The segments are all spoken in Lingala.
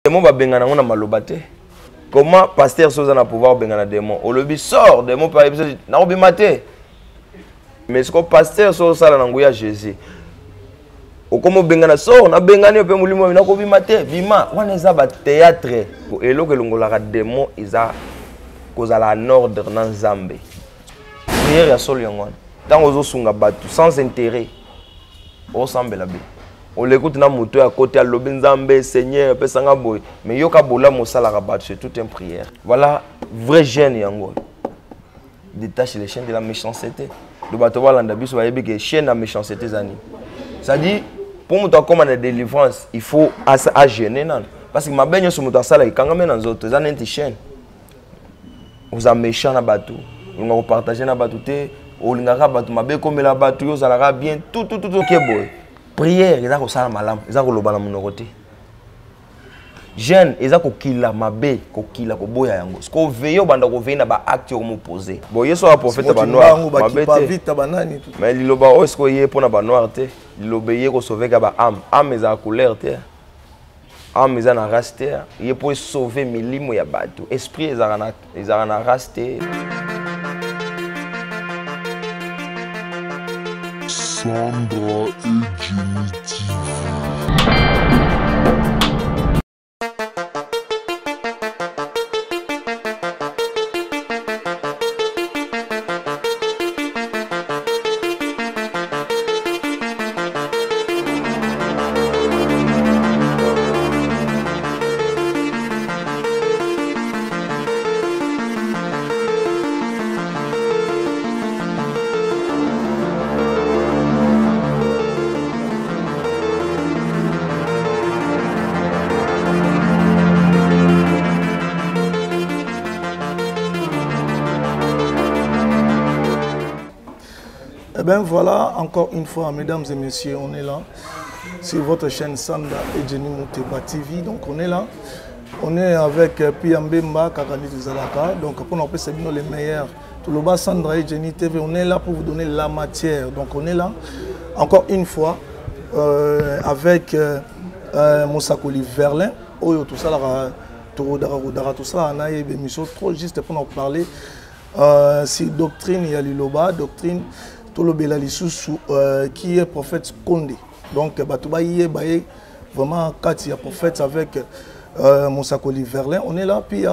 Démon va bengana ngona malobate. Comment pasteur soza na pouvoir bengana démon? O lobi sort démon par exemple na obimate. Mais ce que pasteur soza la nanguya Jésus. O comme bengana sort na bengani pe mulimo na obimate bima wana za ba théâtre. Et lo que longola démon isa kozala en ordre na Nzambe. Prière ya solo yangwana. Tant ozo sunga batu sans intérêt. O sambela be. On l'écoute na moto à côté à l'obinzambe Seigneur pesanga boy mais yoka bola mosala rabat c'est toute une prière. Voilà vrai jeune yango. Détache les chaînes de la méchanceté. Le bateau va landa biso ba que chaîne la méchanceté zani. Ça dit pour moto comme en délivrance, il faut à gêner nan parce que ma benyo sur moto sala ikanga men dans autres zani une chaîne. Vous a méchant na bateau. On va partager na bateau té o lingaka bateau mabe comme la bateau yo zalara bien tout OK boy. Prière, ils ont ça malam, ils ont le mon côté. Jeune, ils ont kokila mabe, kokila koboya yango. Ce qu'on veille au banda ko veille na ba acte au m'opposé. Bon, yeso a prophète ba noir, mabe te. Mais liloba o est-ce que yé pour na ba noir te. Liloba yé ko sauver ka ba âme ils a couleur te. Âme ils a na race te. Yé pour sauver milimo ya bato. Esprit ils a na race te. Sandra et Jenny TV. Ben voilà, encore une fois, mesdames et messieurs, on est là sur votre chaîne Sandra et Jenny Muteba TV. Donc on est là, on est avec Piambemba, Kakani Zalaka. Donc pour nous c'est les meilleurs. Tout le bas Sandra et Jenny TV, on est là pour vous donner la matière. Donc on est là, encore une fois, avec Moussakoli Verlin. Tout ça, tout ça, on a une émission trop juste pour nous parler. Si doctrine, il y a l'Iloba, doctrine. Tolobela Lisusu qui est prophète Condé. Donc Batouba y est vraiment Kati est prophète avec Moussakoli Verlin. On est là puis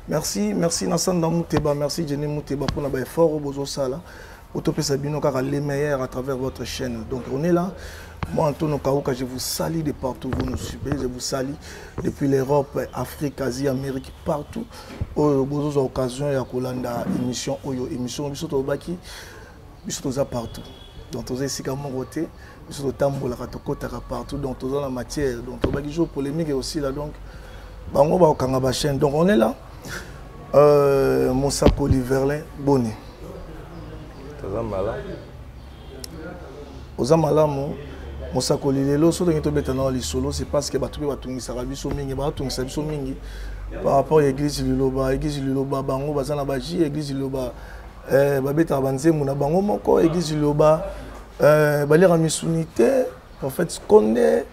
merci Nassanda Muteba, merci Jenny Muteba pour notre effort au Bozo Sala. Autopé Sabino car les meilleurs à travers votre chaîne. Donc on est là. Moi Antonio Kaouka, je vous salue de partout vous nous suivez, je vous salue depuis l'Europe, Afrique, Asie, Amérique, partout. Au Bozo occasion et à Kolanda émission émission Baki. Nous sommes partout. Donc, nous sommes côté, nous sommes partout. Donc, nous sommes la matière. Donc, nous sommes toujours polémique aussi là. Donc, donc on est là. Moussakoli Verlin, Bonne. Nous sommes malades. Nous sommes malades. Moussakoli Lelo, ce qui est solo, c'est parce que par rapport à l'église Liloba, Bango, Bazana Baji, l'église Liloba. Babeta Banze Mouna Bango Moko, église Liloba, Balera Missunité, prophète Condé.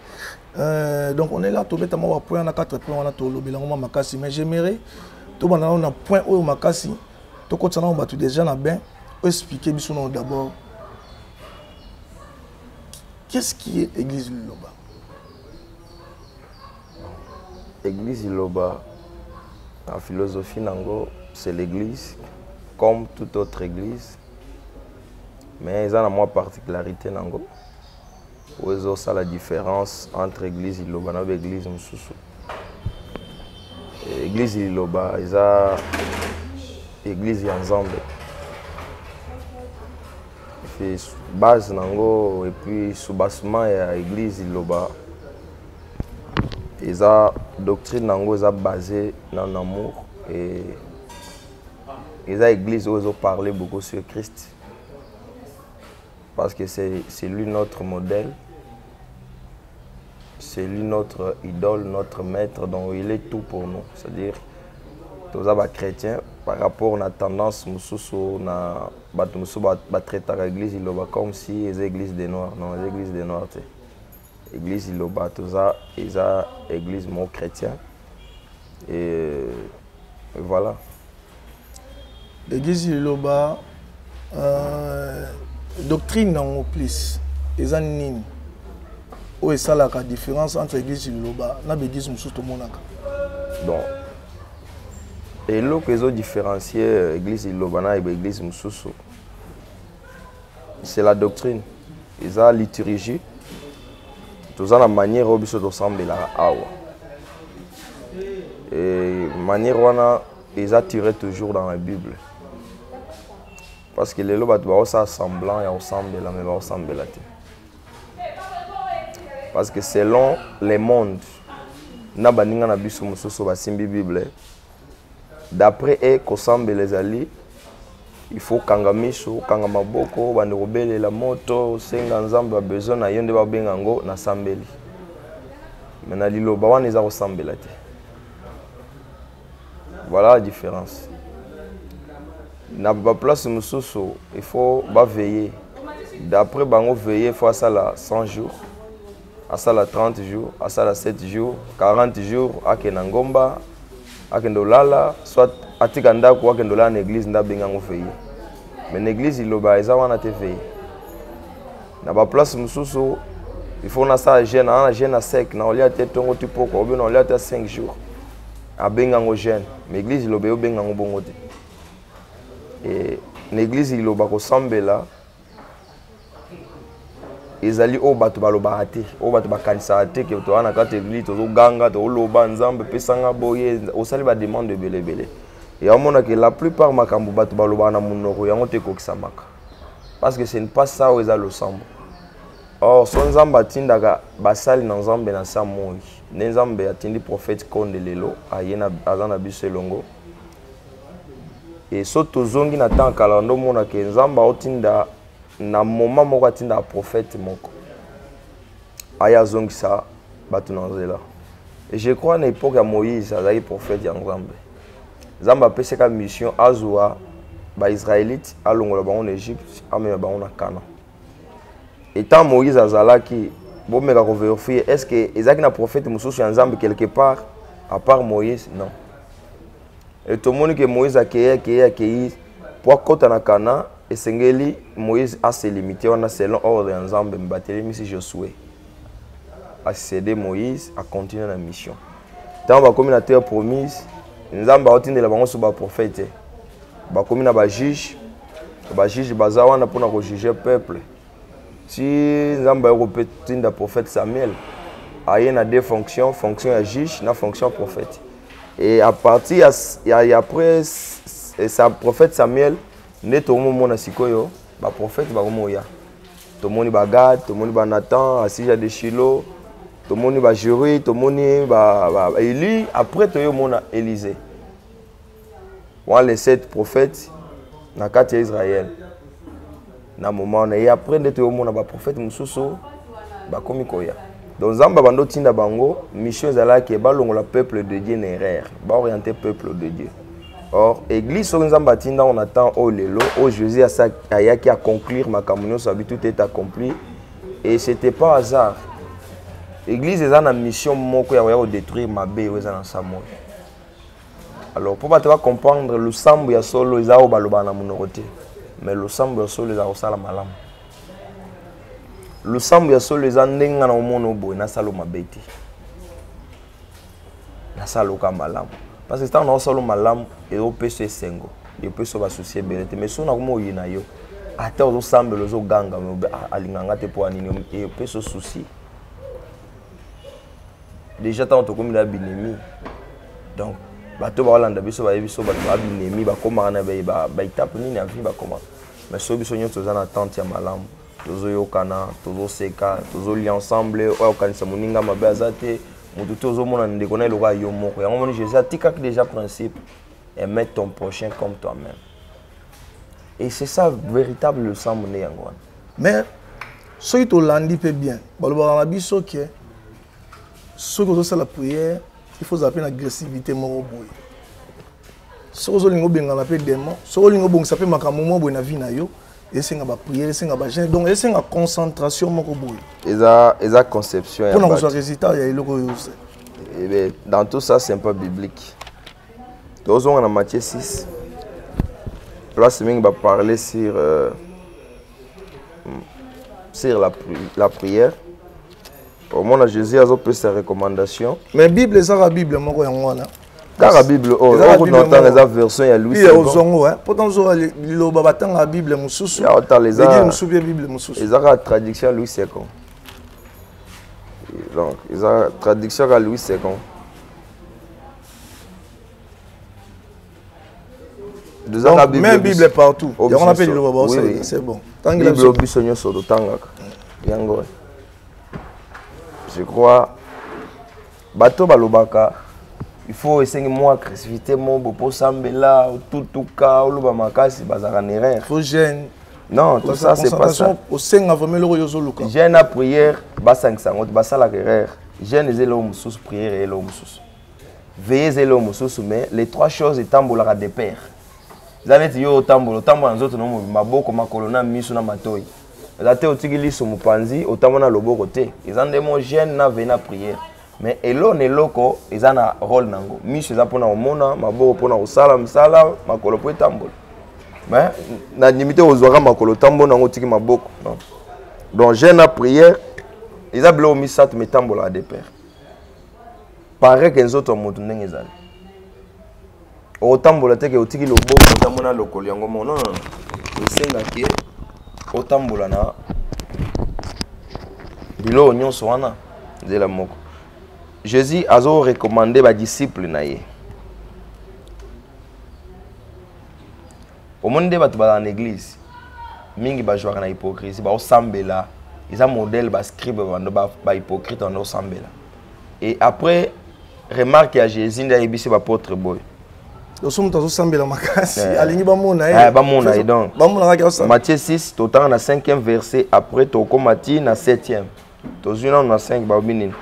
Donc on est là, tout bêtement, on a point, on a 4 points, on a tout le bilan, Makasi. Mais j'aimerais, tout le monde a un point où Makasi, tout le monde a déjà bien, expliquer d'abord. Qu'est-ce qui est l'église Liloba? L'église Liloba, la philosophie Nango, c'est l'église. Comme toute autre église, mais ils ont une particularité. Ils ont la différence entre l'église Liloba et l'église Moussoussou. L'église Liloba, ils ont l'église ensemble. Base et puis sous-bassement il y a l'église Liloba. Ils ont doctrine basée dans l'amour et les églises ont parlé beaucoup sur Christ parce que c'est lui notre modèle, c'est lui notre idole, notre maître, donc il est tout pour nous. C'est-à-dire, tous les chrétiens, par rapport à la tendance, nous traiter l'église comme si les églises des Noirs. Non, les églises des Noirs, l'église Iloba, tous les églises chrétiennes. Et voilà. L'église Liloba, doctrine en plus, les années où est ça la différence entre l'église Liloba et l'église Moussouto Monaka? Bon. Et là, qu'ils ont différencié l'église Liloba et l'église Moussouto, c'est la doctrine. Ils ont la liturgie. Tout ça, la manière dont ils ressemblent à Awa. Et la manière dont ils ont tiré toujours dans la Bible. Parce que les gens sont semblants et ressemblent la même ressemble. Parce que selon les mondes, d'après eux, les alliés, il faut kangamiso, kangamaboko, banderobele la moto, senga nzambe besoin na yonde ba bengango na sambeli. Mais na liloba wana eza resembler te. Voilà la différence. Na ba place mususu, il faut ba veiller. D'après bango veiller, il faut à ça la 100 jours, à ça la 30 jours, à ça la 7 jours, 40 jours, à kenangomba, à kendolala, soit atikanda ko akendola na église nda bengango veiller. Mais l'église Liloba eza wana te veiller. Na ba place mususu, il faut na ça jeûne, na jeûne à sec, na olia te tongo tipoko, ou bien na olia te 5 jours. A bengango jeûne, mais l'église Liloba yo bengango bongo te. Et l'église Liloba ko sambela ezali o bato baloba te, o bato bakanisa te ke to wana kate église to ganga to loba nzambe pesanga boye, o sali ba demande belebele. Et on montre que la plupart makambo bato baloba na munoko yango te kokisamaka. Parce que ce n'est pas ça où ils ont le sambo. Or son nzambe atindaka basali na nzambe na sa moi. Nzambe atindi prophète Konde lelo ayena azana biso elongo. Et soto zongi na temps kala ndo mona ke nzamba otinda na moment moko atinda prophète moko. Aya zongi sa bato na nzela. Et je crois na époque ya Moïse azali prophète ya nzambe. Nzamba peseka mission azwa ba Israélite alongola bango en Égypte amena bango na Canaan. Et tant Moïse azalaki bomeka ko vérifier est-ce que ezaki na prophète mususu ya nzambe quelque part à part Moïse? Non. Et tout le monde que Moïse a accueilli pour kota na Canaan et sengeli Moïse a se limité on a selon ordre ya nzambe mbateli si Josué a cédé Moïse a continuer la mission. Tant ba comme la terre promise nzamba otindela bango so ba prophète ba komi na ba juge baza wana pona ko juger peuple. Si nzamba yokopetinda prophète Samuel ayena deux fonctions, fonction ya juge na fonction prophète. Et à partir après sa prophète Samuel neto mona sikoyo ba prophète ba moya. To moni ba Gad, to moni ba Nathan, Asija de Shilo, to moni ba Juri, to moni ba Élie, après to yo mona Élisée. Voilà les 7 prophètes na kati Israël. Na moment et après de to mona ba prophète mususu ba komi koya. Donc Zamba bando tinda bango mission zala ke ba longo la peuple de Dieu n'erreur, ba orienter peuple de Dieu. Or église so Nzamba tinda on attend au lelo au Jésus a yaki à conclure makambo so tout est accompli et c'était pas hasard. Église est en mission moko ya détruire mabe ou za na samo. Alors pour pas comprendre le sambo ya solo ezao baloba na munorote mais le sambo ya solo ezao sala malamu. Le sambo ya solo ezandenga na omono boy na salo mabeti. Na salo ka malamu. Parce que tant on a solo malamu et au PC sengo. Et peut se soucier belete mais so na ko yina yo. Ata ozo sambo lozo ganga me alinganga te po anini et peut se souci. Déjà tant to comme la binemi. Donc bato ba Hollande biso ba biso ba binemi ba koma na ba itape nini avi ba koma. Mais so biso nyoto za na tante ya malamu. Tozo yokana, tozo seka, tozo li ensemble, o kanisa moninga mabe azate, mutu tozo mona ndeko na loka yo moko. Yango moni Jésus atika déjà principe et mettre ton prochain comme toi-même. Et c'est ça véritable le sang moné yango. Mais ce qui t'olandi peut bien. Baloba na biso ke ce que ça la prière, il faut appeler l'agressivité moko boy. Ce que lingo benga la pe démon, ce que lingo bong ça peut makambo mo boy na vie na yo. Et c'est une prière, et c'est une gêne. Donc, c'est une concentration. Et ça conception. Pour nous, résultat, il y a Et bien, dans tout ça, c'est un peu biblique. Nous on a Matthieu 6. Place où va parler sur la prière. Au moins, Jésus a fait ses recommandations. Mais la Bible, c'est la Bible, moi, je car la Bible, on entend les versions, il y a Louis II. Pourtant, la Bible, il y a la traduction Louis II. Donc, il y a la traduction à Louis II. Donc, même Bible partout. On appelle le Baba, c'est bon. Bible je crois, bateau balobaka. Il faut essayer moi créativité mon beau sambela tout cas ou makasi bazara nerf. Faut gêne. Non, tout ça c'est pas ça. Au sein avant le royo zoluka. Gêne à prière, bas 500, bas la guerre. Gêne et l'homme sous prière et l'homme sous. Veillez et l'homme sous mais les trois choses étant bolara des pères. Zanet yo tambo dans autres non maboko makolona misu na matoi. Zate otigili so mupanzi otambo na loboko te. Ezande mo gêne na veille na prière. Mais elo ne loko ils ont un rôle nango miso za pona omona maboko pona osala misala makolo po tambola mais na limité ozwaka makolo tambo nango tiki maboko non donc jeûne à prière ils ont blo misat metambola de père paraît que les autres moto ndenge ezali o tambola teke otiki loboko tamona lokolo yango non non esenga ke o tambola na bilo nyonso wana de la moko. Jésus a recommandé aux disciples. Au monde de dans l'église, mingi ba jouer na hypocrisie, ba osambela, ils ont modèle ba scribe ba hypocrite en osambela. Et après remarque à Jésus nda yebisi ba apôtre boy. Nous sommes sambela makasi, alingi ba mona ba mona donc. Ba mona ka osambela. Matthieu 6, total na 5e verset, après to komati na 7e. Tozuna na 5 ba binini.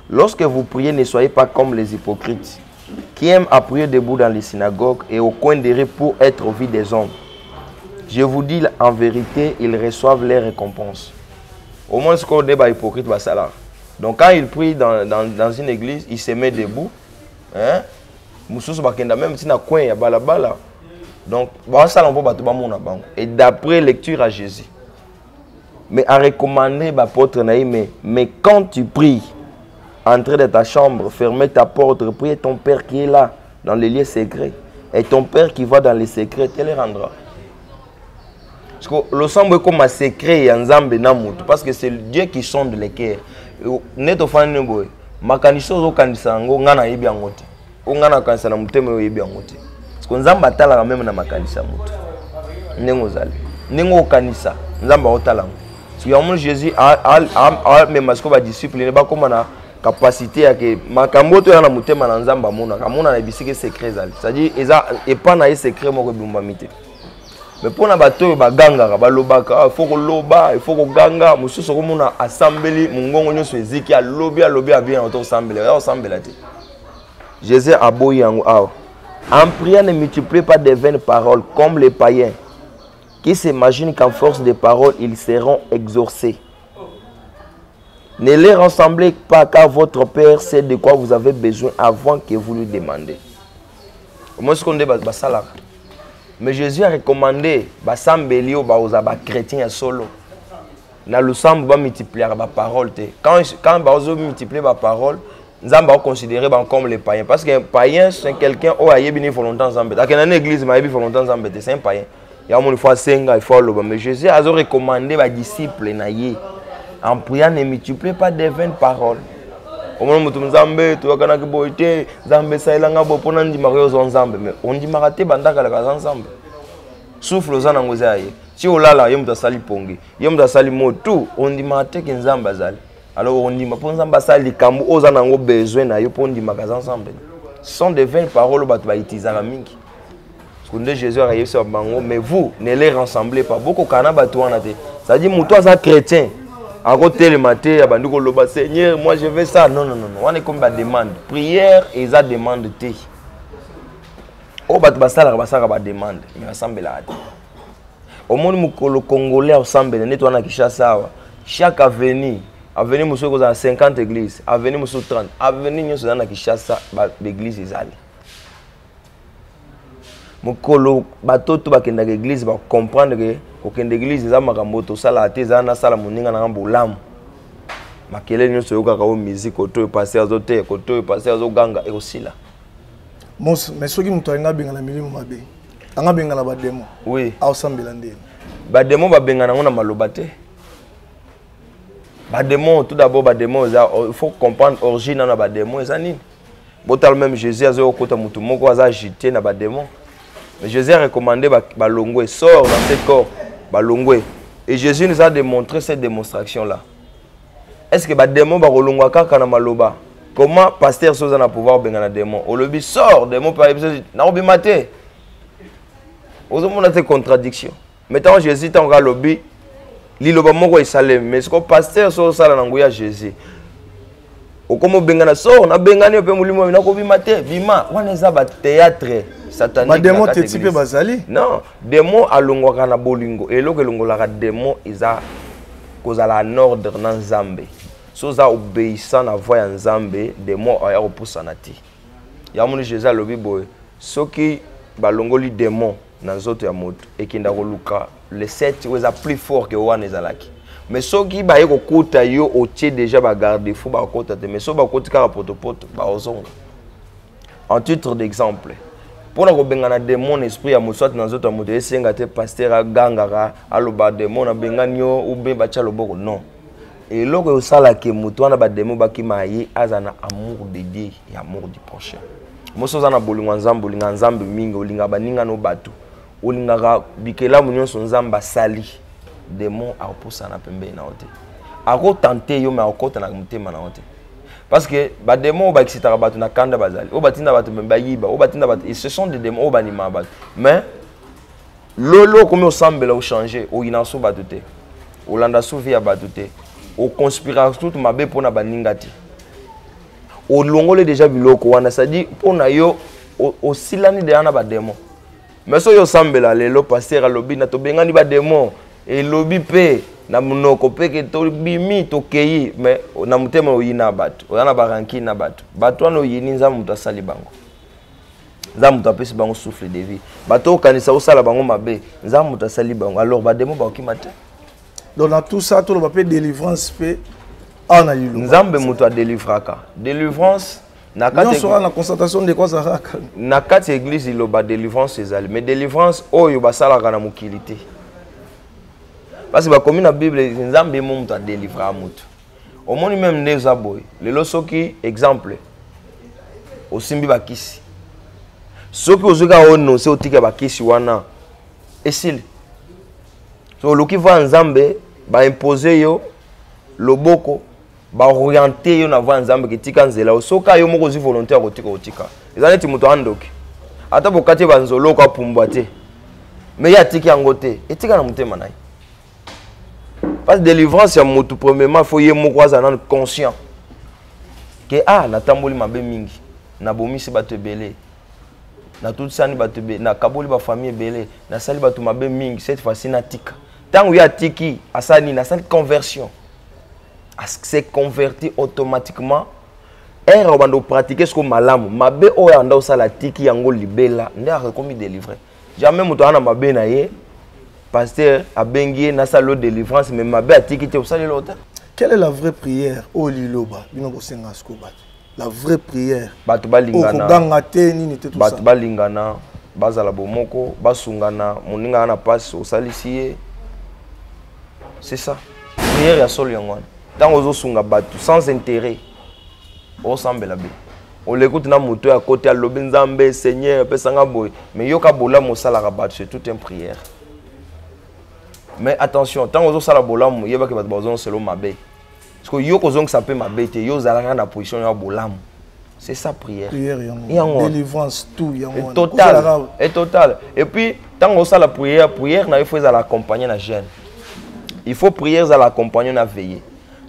Lorsque vous priez, ne soyez pas comme les hypocrites, qui aiment à prier debout dans les synagogues et au coin des rues pour être vus des hommes. Je vous dis en vérité, ils reçoivent les récompenses. Au moins, ce qu'on dit, les hypocrites, c'est ça. Donc, quand ils prient dans une église, ils se mettent debout. Hein? Même si dans coin, il y a balabala. Donc, et d'après lecture à Jésus. Mais à recommander, mais quand tu pries, entrez dans ta chambre, fermez ta porte, prie ton Père qui est là, dans les lieux secrets. Et ton Père qui va dans les secrets, te les rendra. Parce que le sang est comme un secret, parce que c'est Dieu qui sonde les cœurs. Neto fani boy, makaniso zo kanisa ngo ngana yebi angote. Ngana kanisa na mutemo yebi angote. Parce que nzamba tala même na makanisa mutu. Nengo zali. Nengo kanisa, nzamba otala. Si yamu Jésus a même parce que ba disciple ne ba comme na capacité à que makambo to na mutema na nzamba mona kamona na bisike secret zali. C'est-à-dire eza et pas na secret moko bimbamite. Mais pour na bato ba ganga ba lobaka il faut ko loba il faut ko ganga mususu ko mona assembly mungongo nyoso eziki a lobi a bien auto assembly ya assembly te. Jésus a boyi yango awa. En priant ne multipliez pas de vaines paroles comme les païens qui s'imaginent qu'en force de paroles ils seront exaucés. Ne les rassemblez pas car votre Père sait de quoi vous avez besoin avant que vous lui demandez. Moi ce qu'on dit basala. Mais Jésus a recommandé basambeli o ba chrétien solo. Na le semble ba multiplier ba parole te. Quand ba multiplier ba parole, nzamba va considérer comme les païens parce qu'un païen c'est quelqu'un au ayebini volontairement nzambe. Dans une église ma yebi volontairement nzambe, c'est un païen. Il y a une fois senga il faut loba mais Jésus a recommandé ba disciples na ye. En priant ne multiplie pas des vaines paroles. Au moment où Nzambe, tu vas gagner boité, Nzambe ça ilanga bo pona ndi mario Nzambe mais on dit marate bandaka la Nzambe. Souffle aux anangozaye. Si on lala yom da sali pongi, yom da sali motu, on dit marate que Nzambe azali. Alors on dit ma pon Nzambe sali kambu aux anango besoin na yo pon ndi magasin Nzambe. Ce sont des vaines paroles bat ba utiliser la mingi. Parce que Jésus a réussi à bango mais vous ne les rassemblez pas. Beaucoup kana batu wana te. Ça dit muto za chrétien. À côté le matin, Seigneur, moi je veux ça. Non, non, non. On est comme la demande. Prière et ça demande. Oh, basala demande. Mais ensemble là. Au monde le Congolais ensemble, net on a Kinshasa. Chaque avenue, Avenir Mousso a 50 églises, avenir Mousso 30, avenir Mousso na Kishasa l'église ezali. Mokolo batoto bakenda l'église ba comprendre que kokenda l'église eza makambo to sala te za na sala moninga na ngambolamu. Makele nyonso yoka ka musique oto passer azote koto passer azoganga e osila. Mos mais soki muto nga benga na milimo mabe. Anga benga na ba demo. Oui. Ausambela ndeni. Ba demo ba benga na maloba te. Ba démon, tout d'abord, ba démon, il faut comprendre l'origine de ba démon. Botal même Jésus a dit que mutu moko aza agité na ba démon. Mais Jésus a recommandé ba longwe sort dans ce corps ba longwe. Et Jésus nous a démontré cette démonstration là. Est-ce que ba démon ba longwa kaka na maloba? Comment pasteur Soza na pouvoir benga na démon? O lobi sort démon par exemple na obi maté. Ozo mona cette contradiction. Maintenant Jésus tant ga lobi liloba moko isalem mais ce que pasteur so sala nanguya Jésus okomo bengana so na bengani pe mulimo na ko bima te bima wana eza ba théâtre satanique ba démon te type bazali non démon alongwa kana bolingo eloko elongola ka démon eza kozala en ordre na Nzambe so za obéissant na voix ya Nzambe démon aya kopusa na ti ya moni Jésus alobi boye soki balongoli démon na nzoto ya moto ekinda koluka les 7 oza plus fort que wana ezalaki mais soki ba yeko kuta yo otie déjà ba garde fou ba kota te mais so ba kota ka potopoto ba ozonga en titre d'exemple pour ko benga na démon esprit ya moto na nzoto ya moto esenga te pasteur agangaka aloba démon na bengani yo ou be ba tcha loboko non et loko osala ke moto wana ba démon ba kimaye azana amour de Dieu et amour du prochain moso zana bolinga nzambe mingi olinga baninga no batu olingaka bikela munyoso nzamba sali démon akopusa na pembe na ote ako tenter yo mais akota na mutema na ote parce que ba démon ba excitera batu na kanda bazali o batinda batu memba yiba o batinda batu et ce sont des démons o banima batu mais lolo comme au sambela o changer o inaso batu te o landa souvi ya batu te o conspiration tout mabe pona baninga ti o longole déjà biloko wana ça dit pona yo o silani de ana ba démon. Mais si yo sambela lelo pasteur alobi na to bengani ba démon et lobi pe na munoko pe ke to bimi to keyi mais na mutema oyina batu oyana baranki na batu batu ano yini nzamu mutasali bango nzamu mutapesi bango souffle de vie bato kanisa osala bango mabe nzamu mutasali bango alors ba démon ba okimate donc dans tout ça tout le papier délivrance pe ana yilo nzambe mutu a délivraka délivrance na constatation de quoi ça raka na kati église iloba délivrance ezali mais délivrance oyo basalaka na mokilité parce que ba komi na bible nzambe mo mutu a délivrer mutu omoni même ndeza boy lelo soki exemple osimbi bakisi soki ozuka ono se otika bakisi wana esili so loki va nzambe ba imposer yo loboko ba orienter yo na voie nzambe kitika nzela soka yo moko zi volontaire kotika otika ezali ti muto andoki ata bokati banzolo ko pumbwa te mais ya tiki yango te etika na mutema nayi parce que délivrance ya mutu premièrement faut ye moko azana conscient que na tamboli mabe mingi na bomisi bato ebele na tout sani bato ebele na kaboli ba famille ebele na sali bato mabe mingi cette fois-ci na tika tango ya tiki asani na sali conversion s'est converti automatiquement et on va pratiquer ce que malamu mabe oya anda osala tiki yango libela nde a komi délivrer jamais muto ana mabe na ye pasteur abengi na salo délivrance mais mabe atiki te osali lota. Quelle est la vraie prière au liloba bino ko senga skoba la vraie prière batu balingana ko ganga te nini te tout ça batu balingana bazala bomoko basungana moninga ana passe osalisi c'est ça prière ya solo yango. Tant aux osunga batu sans intérêt au sambela be on l'écoute na moto à côté à lobenzambe Seigneur pesanga boy mais yoka bola mosala ka batu c'est toute une prière mais attention tant aux sala bolam yeba ke batu bazon selo mabe parce que yoko zong ça peut mabe te yo zalanga na position ya bolam c'est ça prière délivrance tout yango total et puis tant aux sala prière na il faut l'accompagner na jeûne il faut prière à l'accompagner na veiller.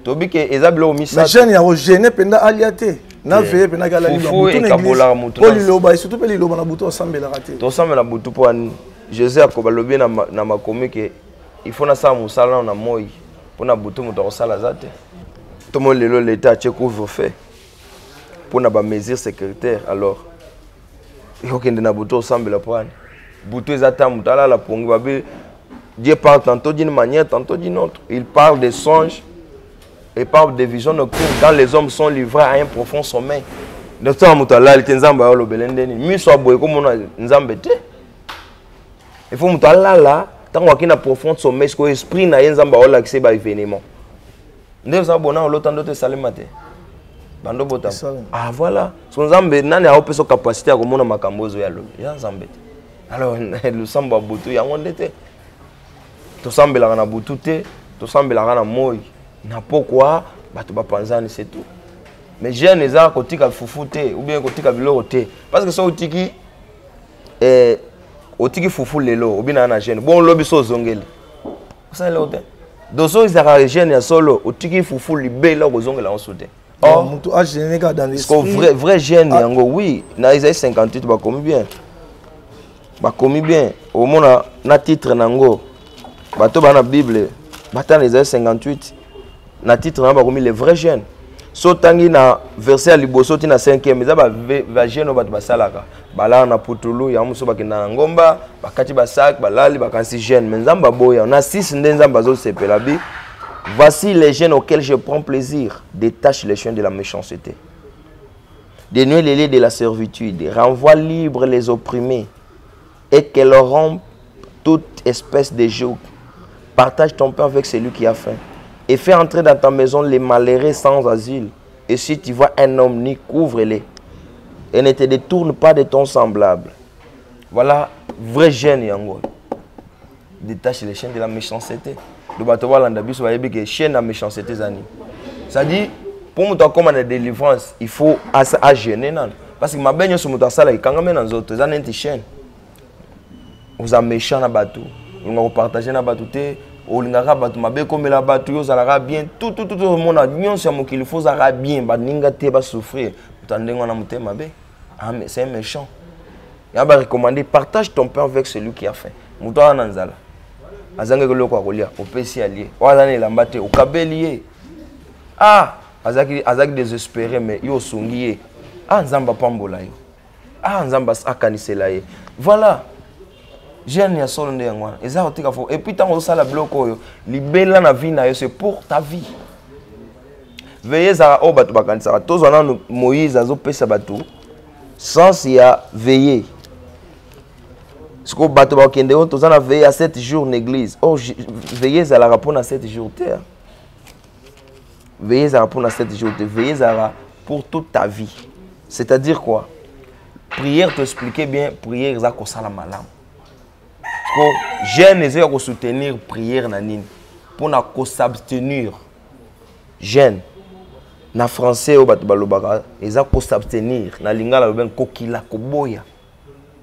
Mais jeune ya gêné penda aliate na veiller penda kala liba mutu na liloba et surtout pe liloba na butu osambela raté to sambela butu po Jésus akobalobi na makomi ke il faut na sa musala na moi pona butu mutu osala zate Tout le monde l'État a couvre-feu pour na ba mesure sécuritaire. Alors il faut qu'il y ait des ensemble la pointe. Boutou les attentes la pongi babi. Dieu parle tantôt d'une manière, tantôt d'une autre. Il parle des songes et parle des visions nocturnes quand les hommes sont livrés à un profond sommeil. De temps mutala il tenzamba lo belendeni. Mi so boy comme on nzambete. Il faut mutala là tant qu'on a un profond sommeil, ce que l'esprit n'a rien nzamba ola qui c'est ba événement. Ndé ça bona l'autre d'autres salemate. Bando bota. Ah voilà. Son nzambe nani a opé capacité à komona makambozo ya lo. Ya nzambete. Alors le samba butu ya ngondete. To sambela na butu te, to sambela na moi. Na pourquoi bato ba panzani c'est tout. Mais jeune eza kotika fufu te ou bien kotika biloko te parce que ça otiki otiki fufu lelo obina na jeune bon lobi so zongeli ça le hotel doso izaka jeune ya solo otiki fufu libela ko zongela on soute oh mutu a jeune ka dans l'esprit vrai jeune yango oui na isa 58 ba komi bien au mona na titre nango bato ba na bible batana isa 58 na titre na ba komi les vrais jeunes. Sotangi na verset à liboso ti na 5e mais ba jeune ba basalaka bala na putulu ya muso bakenda na ngomba bakati basak balali bakansi jeune mais nzamba boya na 6 nzamba zo sepela bi. Voici les jeunes auxquels je prends plaisir, détache les chiens de la méchanceté, dénuer les liens de la servitude, renvoie libre les opprimés et qu'elle leur rende toute espèce de joug. Partage ton pain avec celui qui a faim. Et fais entrer dans ta maison les malheureux sans asile. Et si tu vois un homme nu, couvre-les. Et ne te détourne pas de ton semblable. Voilà, vrai jeune yango. Détache les chaînes de la méchanceté. Le bateau va l'andabi, ça va dire que chaîne de la méchanceté zani. Ça dit, pour nous comme la délivrance, il faut à gêner. Parce que ma baigne sur mon sala, il quand même dans autres, ça n'est pas chaîne. Vous avez méchant na bateau, vous avez partagé na bateau. Olingaka batu mabe komela batu yo zalaka bien tout le monde a nyonso mo qu'il faut zalaka bien ba ninga te ba souffrir tandengwa na mutema mabe ah mais c'est méchant ya ba recommander partage ton pain avec celui qui a faim muto ana nzala azange koloko akolia opesi allié wazana lamba te okabeli ah azaki désespéré mais yo sungiye ah nzamba pambola yo ah nzamba akanisela ye voilà. Jeune ya solo nde ngwana eza otika fo et puis tant on sala bloco yo libela na vie na yo c'est pour ta vie. Veillez za o batu bakanisa to zona Moïse azo pesa batu sans ya veiller. Ce que batu ba kende on to zana veiller à 7 jours l'église. Oh veillez za la rapona 7 jours terre. Veillez za rapona 7 jours terre. Veillez za pour toute ta vie. C'est-à-dire quoi? Prière t'expliquer bien prière za ko sala malam. Jeune essaie de soutenir prière nanine pour na ko s'abstenir. Jeune na français au batbalobaka eza ko s'abstenir na lingala ben kokila koboya.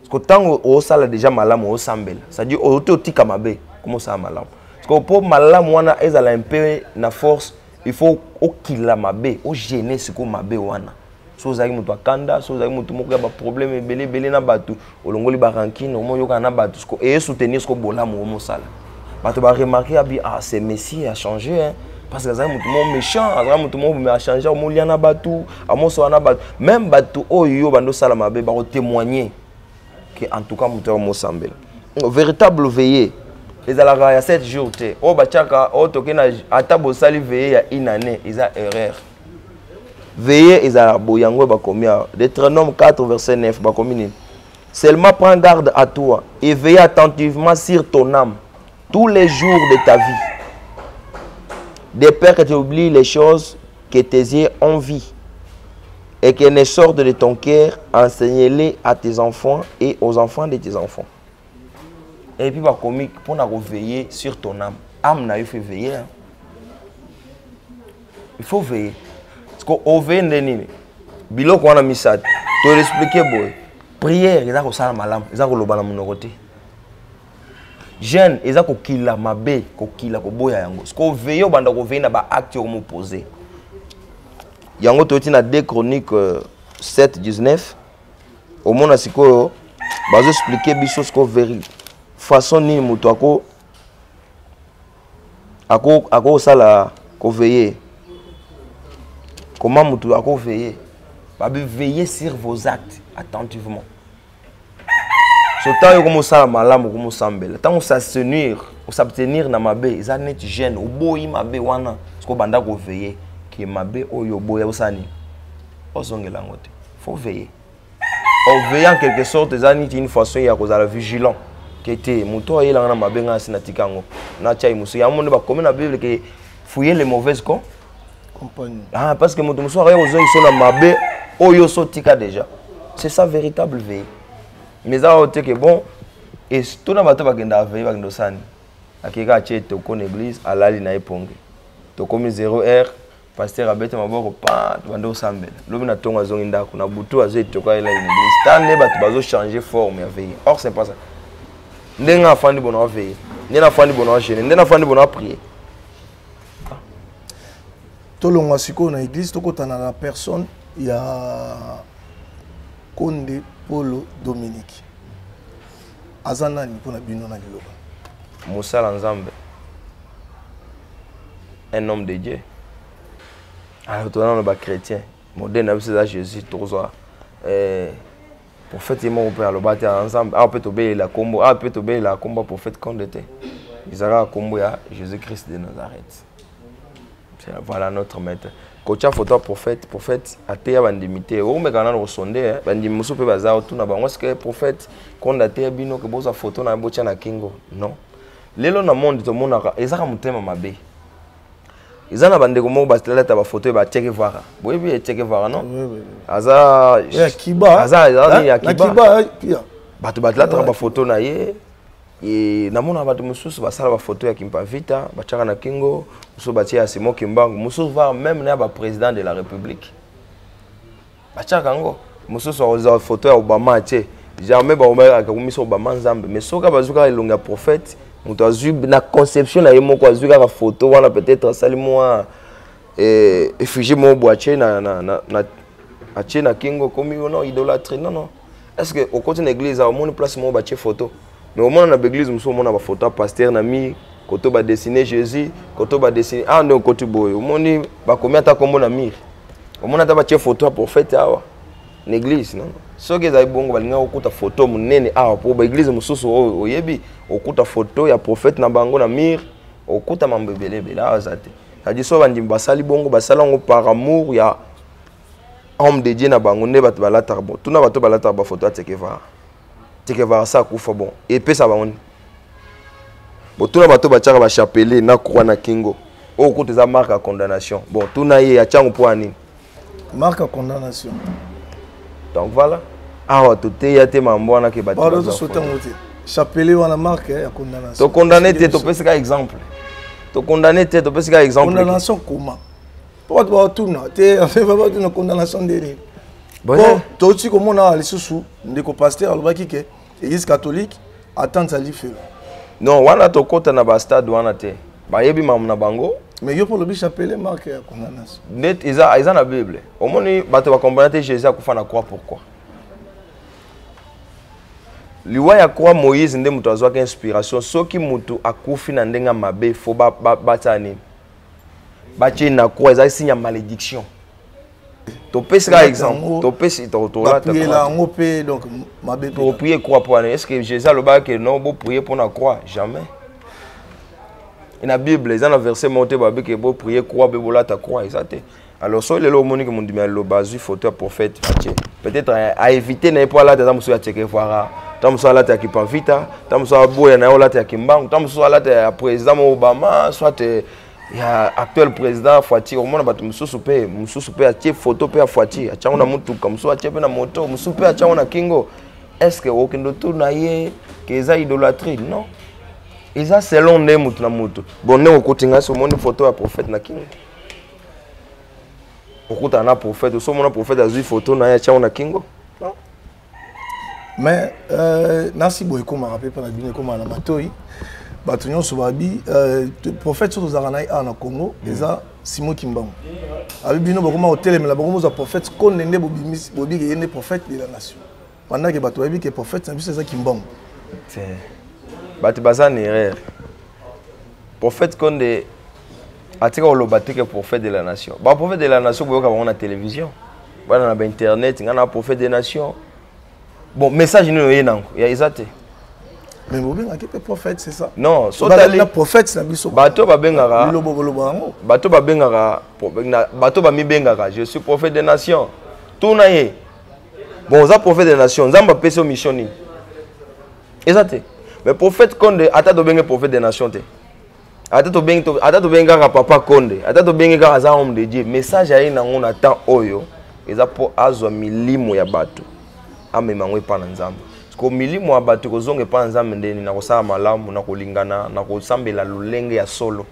Parce que tant au sala déjà malamu au sambela. Ça dit au tika mabe comment ça malamu. Parce que pour malamu wana ezala un peu na force il faut okila mabe o gêner ce ko mabe wana. Sozaki mutu akanda sozaki mutu moko ya ba problème belé na batu olongoli ba rankine omo yoka na batu sko et soutenir sko bolamu omo sala batu ba remarquer abi ah ce messie a changé hein parce que ça mutu mo méchant azaka mutu mo me a changé omo liana batu amo so na batu même batu oyo bando sala mabe ba témoigner que en tout cas mutu omo sambela véritable veillée les alaka ya 7 jours te o ba chaka o tokena ata bo sali veillée ya une année isa erreur. Veillez et à Boyango Bakomia. Deutéronome 4, verset 9. Bakomini. Seulement prends garde à toi et veille attentivement sur ton âme tous les jours de ta vie. De peur que tu oublies les choses que tes yeux ont vues et qu'elles ne sortent de ton cœur, enseigne-les à tes enfants et aux enfants de tes enfants. Et puis, Bakomi, pour nous veiller sur ton âme. Âme n'a eu fait veiller. Hein? Il faut veiller. Parce qu'on veille ndenini biloko wana misat to expliquer boy prière eza ko sala malamu eza ko loba na monoko te jeune eza ko kila mabe ko kila ko boya yango parce qu'on veille banda ko veille na ba acte ko m'opposer yango to tina 2 Chroniques 7:19 au mona sikoyo bazo expliquer biso ce ko veille façon ni muto ako sala ko veiller. Comment vous pouvez veiller? Veillez sur vos actes attentivement. Surtout comme ça malamu comme sambela. Tant s'abstenir na mabe, ils net gêne. Au boy mabe wana, ce qu'on banda ko veiller qui mabe oyo boya osani. Ozongela ngote. Faut veiller. En veillant en quelque sorte, ils une façon ya ko la vigilant. Qui était muto ayela na mabe nga sina tikango. Na chai musu ya monde ba comme na Bible que fouiller les mauvaises compagnies. Ah parce que muto muso aya ozongi so na mabe oyo so tika déjà. C'est ça véritable veille. Mais ça a été que bon, et tout le monde va veiller avec nos sani. Akika ache toko l'église, alali na eponge. Toko mi 0 pasteur abete maboko pa, bando sambela. Lobi na tonga zongi ndako na butu azo toko ela l'église. Tane ba bazo changer forme ya veiller. Or c'est pas ça. Ndenga afandi bona veiller. Ndenga afandi bona jeûner, ndenga afandi bona prier. Tolongwa siko na église toko tana la personne, il y a Konde Polo Dominique. Azanani pour la bino na liloba. Moussa Lanzambe. Un homme de Dieu. Alors toi on est chrétien. Moderne c'est Jésus toujours. Prophète mon père le battre ensemble. Ah peut obéir la combo. Ah peut obéir la combo prophète quand était. Ils aura combo ya Jésus-Christ de Nazareth. Voilà notre maître. Kocha photo prophète ateya bandimité o me kana no sonde bandimi muso pe bazao tuna bango que prophète quand ateya bino ke boza photo na bocha na kingo non lelo na monde to monaka ezaka mutema mabe ezana bandeko mo basitela ta ba photo ba check voir boyebi check voir non aza ya kiba aza ya kiba pia batu batla ta ba photo na ye et namona batu mususu basala ba photo ya kimpa vita bachaka na kingo mususu batia ya Simon Kimbangu mususu va même na ba président de la République bachaka ngo mususu oza photo ya Obama tie jamais ba omera ka kumiso Obama nzambe mais soka bazuka ilonga prophète muto azu na conception na yemo ko azuka ka photo wana peut-être sali moi effigie mo boache na ache na kingo comme non idolâtrie non est-ce que au côté de l'église au monde place mo bache photo. Mais au moins dans l'église, nous sommes en photo pasteur nami, quand on va dessiner Jésus, quand on va dessiner ah non quand tu bois, au moins bah combien t'as comme on mire, au moins t'as pas de photo prophète ah l'église non. Ce que j'ai bon, balinga okuta photo munene ah pour l'église mususu oyebi okuta photo ya prophète na bango na mire, okuta mambebele bela azate. Ça dit so bandi basali bongo basala ngo par amour ya homme de Dieu na bango ne bat balata bon. Tout na bato balata ba photo atekeva. C'est que va ça kufa bon et puis ça va on bon tout le bateau bachaka ba chapelet na croix na kingo au côté za marque à condamnation bon tout na ye ya chango pour ani marque à condamnation donc voilà ah tout ya te mambo na ke bateau ba do sauter monter chapelet wana marque à condamnation to condamner te to pesa ka exemple to condamner te to pesa ka exemple condamnation comment pas tout na te fait pas une condamnation derrière. Bon, toi aussi comme on a les sous des pasteur alors que l'église catholique attend ça lui fait. Non, wana to kota na ba stade wana te. Ba yebi mam na bango. Mais yo pour le chapelet marque à condamnation. Net isa na Bible. Au moni bato ba comprendre Jésus akufa na croix pourquoi? Liwa ya croix Moïse nde mutu azwaka inspiration soki mutu akufi na ndenga mabe fo batani. Bachi na croix eza signe malédiction. Tu peux par exemple, tu peux si tu as prier là, on peut donc ma bébé. Tu prier quoi pour aller? Est-ce que Jésus a le bas que non, bon prier pour la croix jamais. Et la Bible, ils ont un verset monté babi que bon prier quoi bébé là ta croix exact. Alors soit les lois monique mon dit mais le basu photo prophète peut-être à éviter n'est pas là dans monsieur à checker voir. Tam soit là ta qui pas vite, tam soit boya na là ta qui mbang, tam soit là ta président Obama, soit il y a actuel président Fouati au monde batu mususu pe atie photo pe Fouati achanga na mutu comme so atie pe na moto mususu pe achanga na kingo est-ce que okendo tout na ye que ça idolâtrie non ils a selon ne mutu na mutu bon ne okotinga so monde photo ya prophète na kingo okuta na prophète so mona prophète azui photo na ye achanga na kingo non mais nasi boy ko ma rappelle pas na bine ko ma na matoi Batunion Soubabi, prophète sur les Aranaï en Congo, déjà Simon Kimbangu. Avec Bino Bokoma au télé, mais la Bokomo prophète, qu'on est né Bobi qui est né prophète de la nation. Pendant que Batouabi qui est prophète, c'est ça Kimbangu. C'est Batibazan erreur. Prophète qu'on est atika olobatike prophète de la nation. Ba prophète de la nation boyoka bango na télévision. Bana na internet, ngana prophète des nations. Bon, message nous yé nango, ya ezate. Mais vous bien qui prophète c'est ça. Non, sotali na prophète na biso. Bato ba bengaka. Lobo. Bato ba bengaka, bato ba mi bengaka, je suis prophète des nations. Tout na yé. Bon, ça prophète des nations, nzamba pese mission ni. Ezate. Mais prophète Konde ata to benga prophète des nations te. Ata to benga papa Konde, ata to benga za homme de Dieu. Message ayi na ngona temps oyo, eza po azwa milimo ya bato. Amemango pa na nzamba. Ko milimo ya bato ko zonge pa nzamba ndeni na kosala malamu na kolingana na kosambela lolenge ya solo.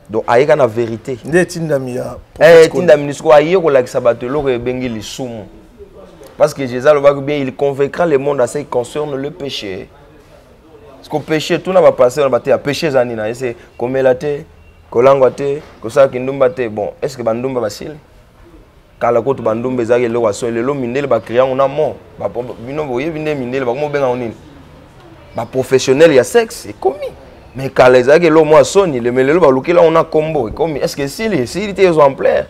Donc ayeka na vérité. Nde tindami ya. Tindami nisko aye ko lakisa bato loko ebengi lisumu. Parce que Jésus bien il convaincra le monde à ce qui concerne le péché. Parce que le péché, tout n'a pas passé, on a péché zanina, c'est comme la té, kolangwate, kosa kindumba té. Bon, est-ce que bandumba basile? Kala koto bandumba zaki lo waso le lo mindele ba créer on a mort. Ba bino boye bine mindele ba ko benga onini. Ba professionnel ya sexe, c'est commis. Mais kala zaki lo mo soni le melelo ba lukela on a combo, commis. Est-ce que s'il était exemplaire?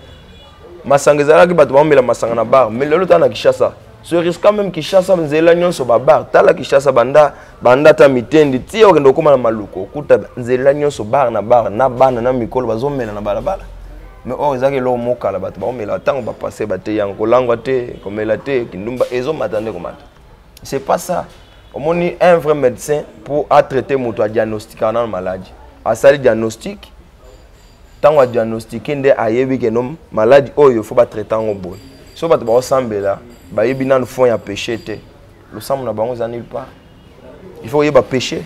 Masangezala ki bato bamela masanga na bar mais lelo tana Kishasa ce risque quand même Kishasa nzela nyonso ba bar tala Kishasa banda ta mitendi ti okendo koma na maluko kuta nzela nyonso bar na bana na mikolo bazomela na balabala mais or ezaki lo mokala bato bamela tango ba passer ba te yango kolangwa te komela te kindumba ezo matande komata c'est pas ça on est un vrai médecin pour traiter moto a diagnostiquer une maladie a sali diagnostic tant qu'on diagnostique nde ayebi ke nom maladie oyo faut pas traiter en boy so bato ba osambela ba yebi nan fond ya péché te le sang na bango za nulle part il faut yeba péché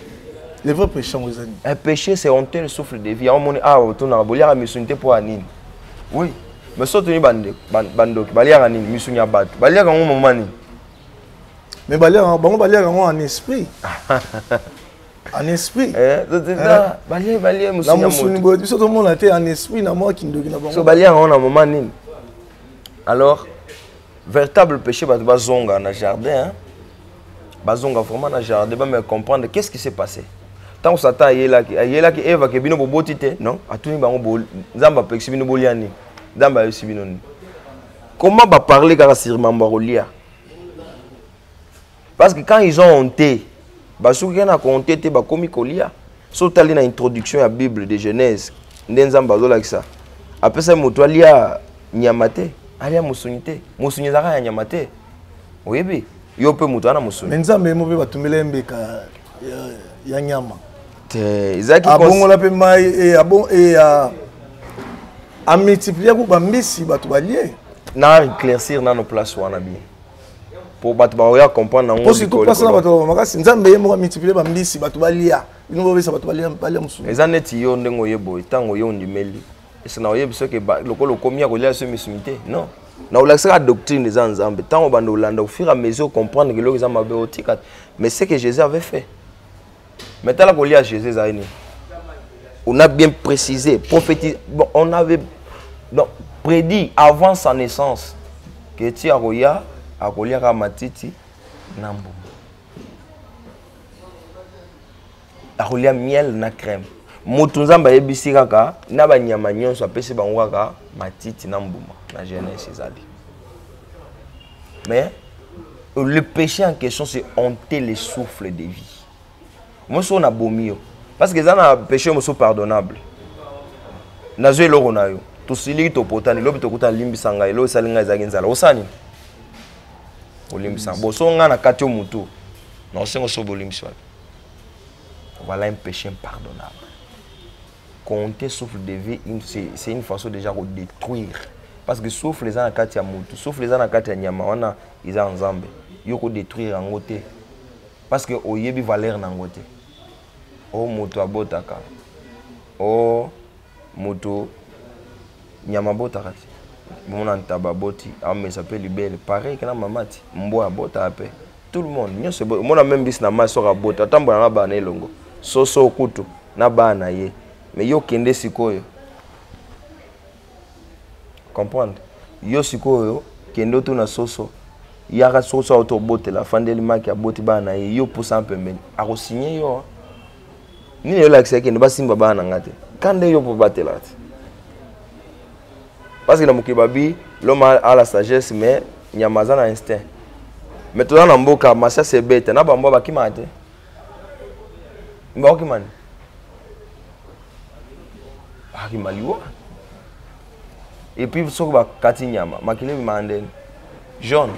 les vrais péchés vous avez un péché c'est honteux le souffle de vie on moni to na bolia misunité pour anine oui mais so tuni bando balia nini misunya bato balia ngo momani mais balia bango en esprit. En esprit. Balia musunya moto. Biso to mona te en esprit na moi kindoki na bango. So balia on a moment nini. Alors véritable péché ba zonga na jardin hein. Bazonga vraiment na jardin ba me comprendre qu'est-ce qui s'est passé. Tant que Satan ayela ki Eva ke bino boboti te non atuni bango bo nzamba pexi bino boliani. Nzamba yosi bino ni. Comment ba parler quand sur mambarolia? Parce que quand ils ont honté basuki na compter te ba komi kolia so tali na introduction ya Bible de Genèse ndenzamba zola kisa apesa moto alia nyamate alia musunite musunye zaka ya nyamate oyebi yo pe moto ana musunye nzambe mo pe batumela mbeka ya nyama te izaki abongola pe mai et a multiplier ko bambisi batu balie na éclaircir na no place wana bi pour battre ba comprendre nango parce que tout passe na bato makasi nzambe ye mo multiplier bambisi batu balia bino bobesa batu balia musu ezaneti yo ndengo yebo tango yo ndimeli ese na oyebi soke lokolo komia kolia so misumité non na olakisa doctrine des nzambe tango bando olanda au fur et à mesure comprendre que l'homme mabe otika mais c'est que Jésus avait fait mais tala kolia Jésus zaini on a bien précisé prophétisé bon on avait donc prédit avant sa naissance que ti akoya akolia ka matiti nambo akolia miel na crème mutu nzamba yebisi kaka na banyama nyonso apesi bango kaka matiti na mbuma na Genèse ezali mais le péché en question c'est honter le souffle de vie moi so na bomio parce que ça na péché mo so pardonnable nazo eloko na yo to siliki to potani lobi to kuta limbisa ngai lo salinga ezaki nzala osani olimbisa bo so nga na kati yo mutu na osengo so bolimbisa voilà un péché impardonnable compter souffle de vie c'est une façon déjà de détruire parce que souffle les na kati ya mutu souffle les na kati ya nyama wana iza nzambe yo ko détruire en côté parce que oyebi valeur na ngote o mutu abotaka o mutu nyama botaka mona ntaba boti mais ça peut libérer pareil que na mamati mboa bota pe tout le monde nyonso mona même bis na maso ka bota tambola na bana elongo soso kutu na bana ye mais yo kende sikoyo comprendre yo sikoyo kende to na soso yaka soso auto bote la fandeli maki aboti bana ye yo poussa pembeni ako signer yo ni yo la kise kende ba simba bana ngate Quand est-ce pour battre là? Parce que dans Mukibabi, l'homme a la sagesse, mais il y a un instinct. Mais tout dans Mboka, ma sœur c'est bête. Na bambo ba ki mate. Mba ki man. Ah ki maliwa. Et puis so ba kati nyama, makile bi manden. Jaune.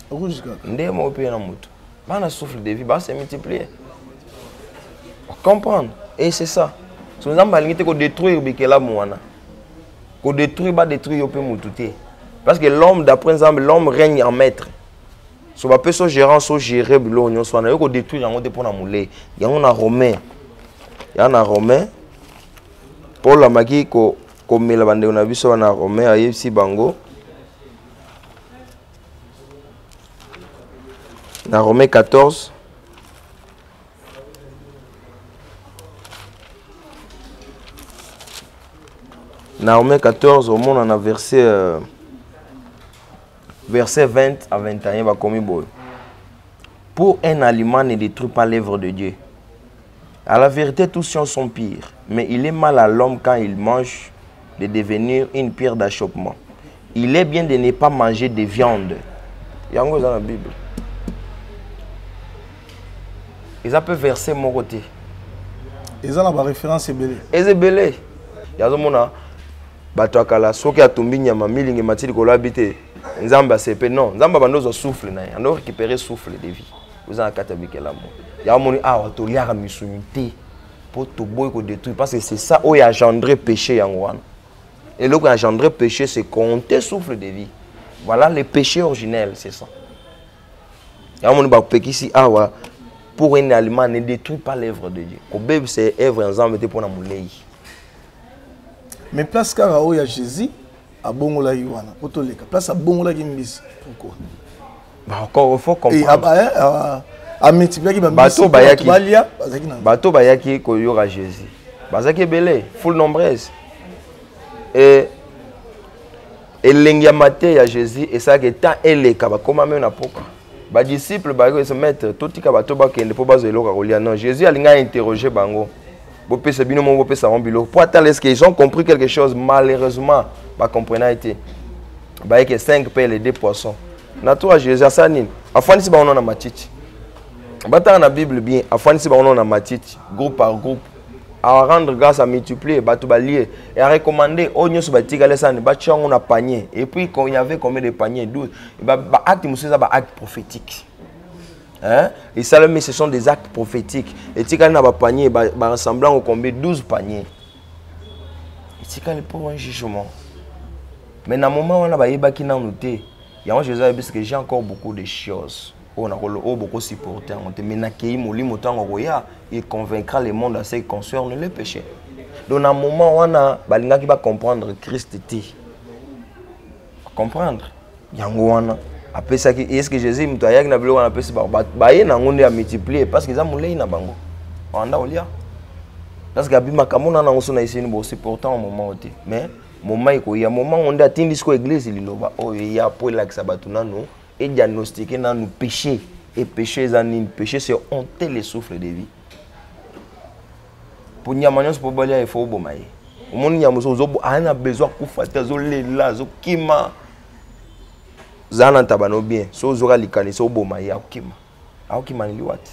Rouge kaka. Ndé mo pe na mutu. Bana souffle de vie ba se multiplier. Comprendre. Et c'est ça. So nzamba lingi te ko détruire bikela mwana. Ko détruire ba détruire pe mututé. Parce que l'homme d'après Nzambe, l'homme règne en maître. So ba pe so gérant so gérer bilo nyo so na yo ko détruire yango te pona moulé. Yango na romain. Ya na romain. Paul amaki ko mela bande na biso na romain ayebisi bango. Na romain 14. Na romain 14 au monde on a verset verset 20 à 21 va comme boy. Pour un aliment ne détruit pas l'œuvre de Dieu. À la vérité, tous sont pires, mais il est mal à l'homme quand il mange de devenir une pierre d'achoppement. Il est bien de ne pas manger de viande. Il y a un dans la Bible. Ils ont verser mon côté. Ils ont la référence belé. Ils sont belé. Il y a un moment, bato akala soki atumbi nyama milingi matili ko labité. Nzamba sepe non, nzamba bandozo souffle na, on doit récupérer souffle de vie. Vous en kata bikela mo. Ya moni awa to liaka misunité pour to boy ko détruire parce que c'est ça où il a engendré péché yango wana. Et le qui a engendré péché c'est compter souffle de vie. Voilà le péché originel, c'est ça. Ya moni ba pekisi awa pour un aliment ne détruit pas l'œuvre de Dieu. Ko bebe c'est œuvre ensemble pour na mulei. Mais place kara o ya Jésus à bongola yuana potoleka place à bongola kimbisi pourquoi bah encore il faut comprendre et a multiplier ki ba bato bayaki bato bayaki ko yora Jésus bazaki belé full nombreuse et elengia maté ya Jésus et ça que tant eleka ba koma même na poka ba disciple ba se mettre totika bato ba kende po bazo eloka kolia non Jésus alinga interroger bango. Pour attendre est-ce qu'ils ont compris quelque chose malheureusement ba comprena été ba que 5 pains et 2 poissons na toi Jésus asani afani si ba on na matiti ba ta na Bible bien afani si ba on na matiti groupe par groupe à rendre grâce à multiplier ba to ba lier et à recommander onyo so ba tigale sani ba tchango na panier et puis quand il y avait combien de paniers 12 ba acte musuza ba acte prophétique. Hein? Et ça, ce sont des actes prophétiques. Et si on a un panier, ressemblant au combien 12 paniers. Et si on pour un jugement. Mais dans le moment où on a noté, il y a Jésus parce que j'ai encore beaucoup de choses. On a beaucoup supporté. Il convaincra le monde à ce qui concerne le péché. Donc dans le moment où on a qui va comprendre Christ était. Comprendre. Il y a un après ça est-ce que Jésus mtoya na bilo wana pesi ba ye na ngonde ya multiplier parce que za mulei na bango anda olia parce que abima kamona na ngosona isini bo supportant au moment oté mais moment iko ya moment on a tindi ko église liloba o ya pour la sabatu nanu et diagnostiquer nanu péché et péché zanine péché c'est honter les souffles de vie pour nyamanyos pour balia il faut bomaye au monde nyamuso zobo ana besoin kufata zo lela zo kima zana tabano bien so zora likani so boma ya okima akima ni liwati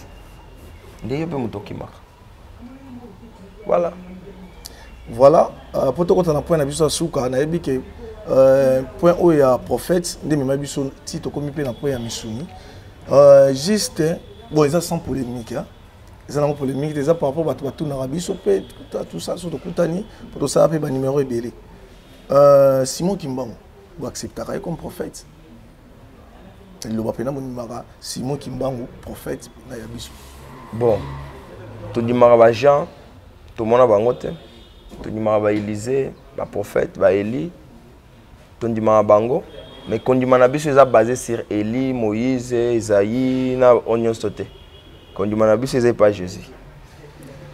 ndiye pe mutokima voilà pour to kota point na biso suka na yebi ke point o ya prophète ndemi mabiso ti to komi pe na point ya misuni juste bon ils sont polémique hein ils ont polémique déjà par rapport à tout na biso pe tout ça so to kutani pour to ça pe ba numéro ebele Simon Kimbangu vous accepterez comme prophète. Le bapena monimara Simon Kimbangu prophète na yabiso. Bon. To dimara ba Jean, to mona bango te. To dimara ba Élisée, ba prophète, ba Élie. To dimara bango, mais quand dimana biso est basé sur Élie, Moïse, Isaïe na onyon sauté. Quand dimana biso est pas Jésus.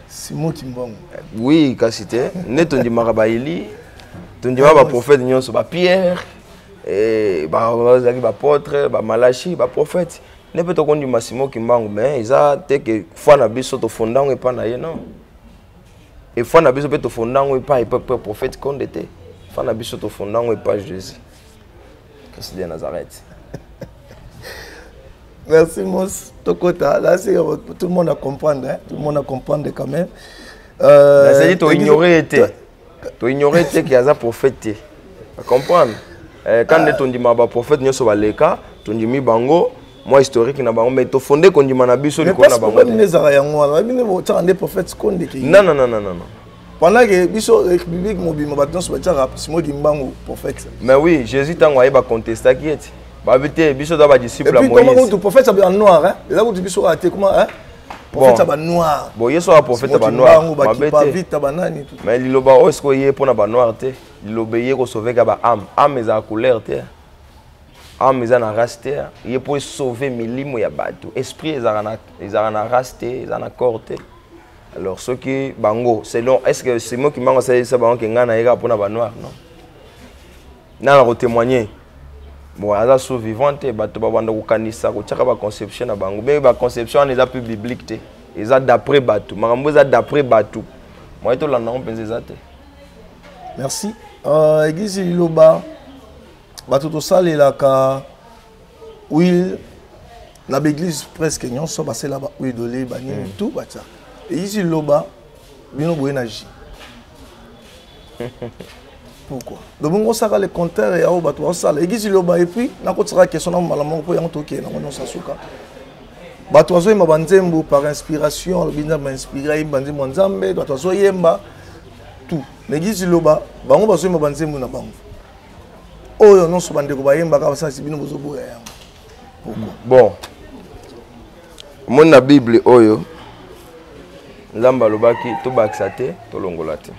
Simon Kimbangu. Oui, kasité, ne to dimara ba Élie, to dimara ba prophète nyonso ba Pierre. Et apôtre, Malachi, prophète. Ne peut pas dire Simon Kimbangu, mais ils ont été que fois na biso to fondant et pas na non. Et fois na biso pe to fondango pas et prophète qu'on était. Fois na biso to fondango et pas Jésus. Christ de Nazareth. Merci Mos Tokota. Là c'est tout le monde a comprendre hein. Tout le monde a comprendre quand même. C'est dit tu ignorer qu'il y a un prophète. Tu comprends? Quand on dit ma prophète nyoso baleka, tu dis mi bango, moi historique na bango mais to fondé qu'on dit manabiso li ko na bango. Mais les arayango, les prophètes konde ki. Non. Pendant que biso république mobile baton so batira simo dimbango prophète. Mais oui, Jésus tango ayeba contester qui est. Ba vite biso da ba disciple à Moïse. Et puis comment le prophète ça en noir hein? Là où biso a été comment hein? Prophète ça en noir. Bon, yeso a prophète en noir. Mais liloba o esko yé pour na ba noir té. Liloba yé ko sauver ka ba âme. Âme eza couleur té. Âme eza na race té. Yé pour sauver milimo ya bato. Esprit eza na race té, eza na corps té. Alors ceux qui bango selon est-ce que c'est moi qui m'a conseillé ça bango que ngana yega pour na ba noir non. Na la témoigner. Bon, eza sous vivante bato ba banda ko kanisa ko tchaka ba conception na bango. Mais ba conception eza plus biblique té. Eza d'après bato. Makambo eza d'après bato. Moi to la non penser ça té. Merci. Église Liloba, bato to salela ka oui la église presque non so passer là-bas oui dolé bani tout bacha. Église Liloba bino boenaji. Pourquoi? Donc on sera les compteurs et au bato on sala église Liloba et puis na ko tsara question na malamu ko yango toke na ngono sasuka. Bato zo yemba banzembo par inspiration, le bina m'inspirer banzembo nzambe, bato zo yemba tout. L'église Liloba, bango bazo yemba banzembo na bango. Oyo non so bande ko bayemba ka basa sibino bozo boya yango. Pourquoi? Bon. Mon na Bible oyo nzamba lobaki to baksate to longola te.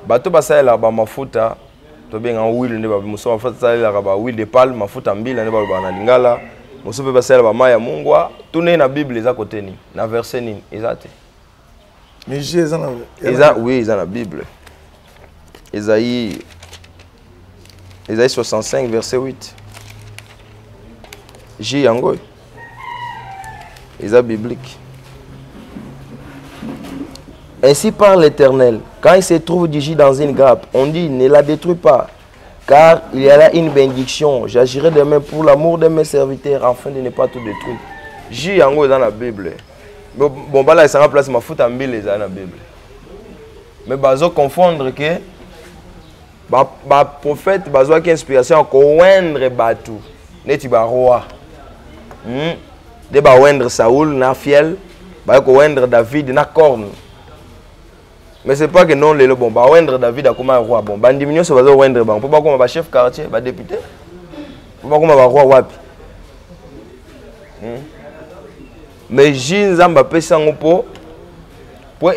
Bato basala ba mafuta to benga huile ne ba muso mafuta sala ba huile de palme mafuta mbila ne ba na lingala. Muso pe basala ba maya mungwa tune na Bible eza côté ni na verset ni ezate. Mais Jésus oui, ils ont la Bible. Isaïe 65, verset 8. J. Yango. Isaïe biblique. Ainsi parle l'Éternel. Quand il se trouve du J dans une grappe, on dit ne la détruis pas. Car il y a là une bénédiction. J'agirai demain pour l'amour de mes serviteurs afin de ne pas tout détruire. J. Yango est dans la Bible. Bon, bah là, il sera place ma fout en mille dans la Bible. Mais bazo confondre que ba prophète bazo qui inspiration ko wendre batu neti ba roi. De ba wendre Saoul na fiel, ba ko wendre David na corne. Mais c'est pas que non le bon ba wendre David a comme roi bon. Ba ndiminyo so bazo wendre ba. Pour pas comme ba chef quartier, ba député. Pour pas comme ba roi wapi. Mais Jinzamba peut s'en pour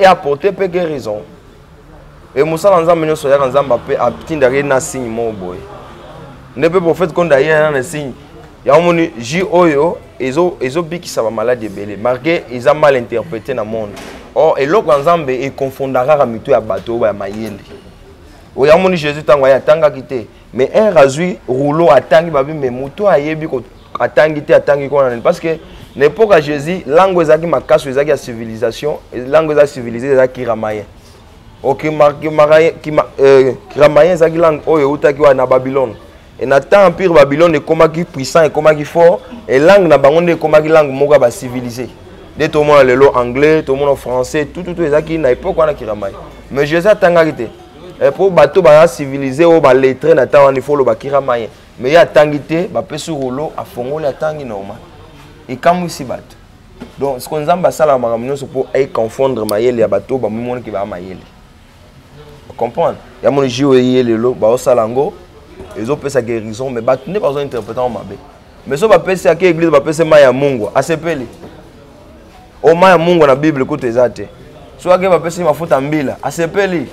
apporter peu guérison. Et Moussa Nzamba nous soya Nzamba peut atteindre na signe mon boy. Ne peut prophète qu'on d'ailleurs un signe. Ya moni J oyo ezo biki ça va maladie belé. Marqué ils ont mal interprété dans monde. Or et l'autre Nzamba et confondara ramito ya bateau ba mayele. O ya moni Jésus tanga ya tanga kité. Mais un rasui rouleau atangi babi mais moto ayebi ko atangi ko parce que l'époque à Jésus, langue ezaki makaso ezaki ya civilisation, langue ezaki civilisée ezaki kiramayen. OK kiramayen ezaki langue oyo utaki wa na Babylone. Et na temps empire Babylone ekomaki puissant ekomaki fort et langue na bango nde ekomaki langue moko ba civilisée. De tout le monde le anglais, tout le monde français, tout ezaki na époque wana kiramayen. Mais Jésus atangaki te. Et pour bateau ba civilisé o ba lettré na temps wana il faut le ba kiramayen. Mais ya tangité ba pesu rolo afongoli atangi normal. Et comme ici bat. Donc ce qu'on zamba sala makamno c'est pour confondre mayele ya bato ba mumona ki ba mayele. Vous comprenez? Ya mon jiwe yele lo ba osalango ezo pesa guérison mais bato ne pas interpréter en mabe. Mais so ba pesa ki église ba pesa maya mungu asepeli. O maya mungu na Bible kote ezate. So ake ba pesa mafuta mbila asepeli.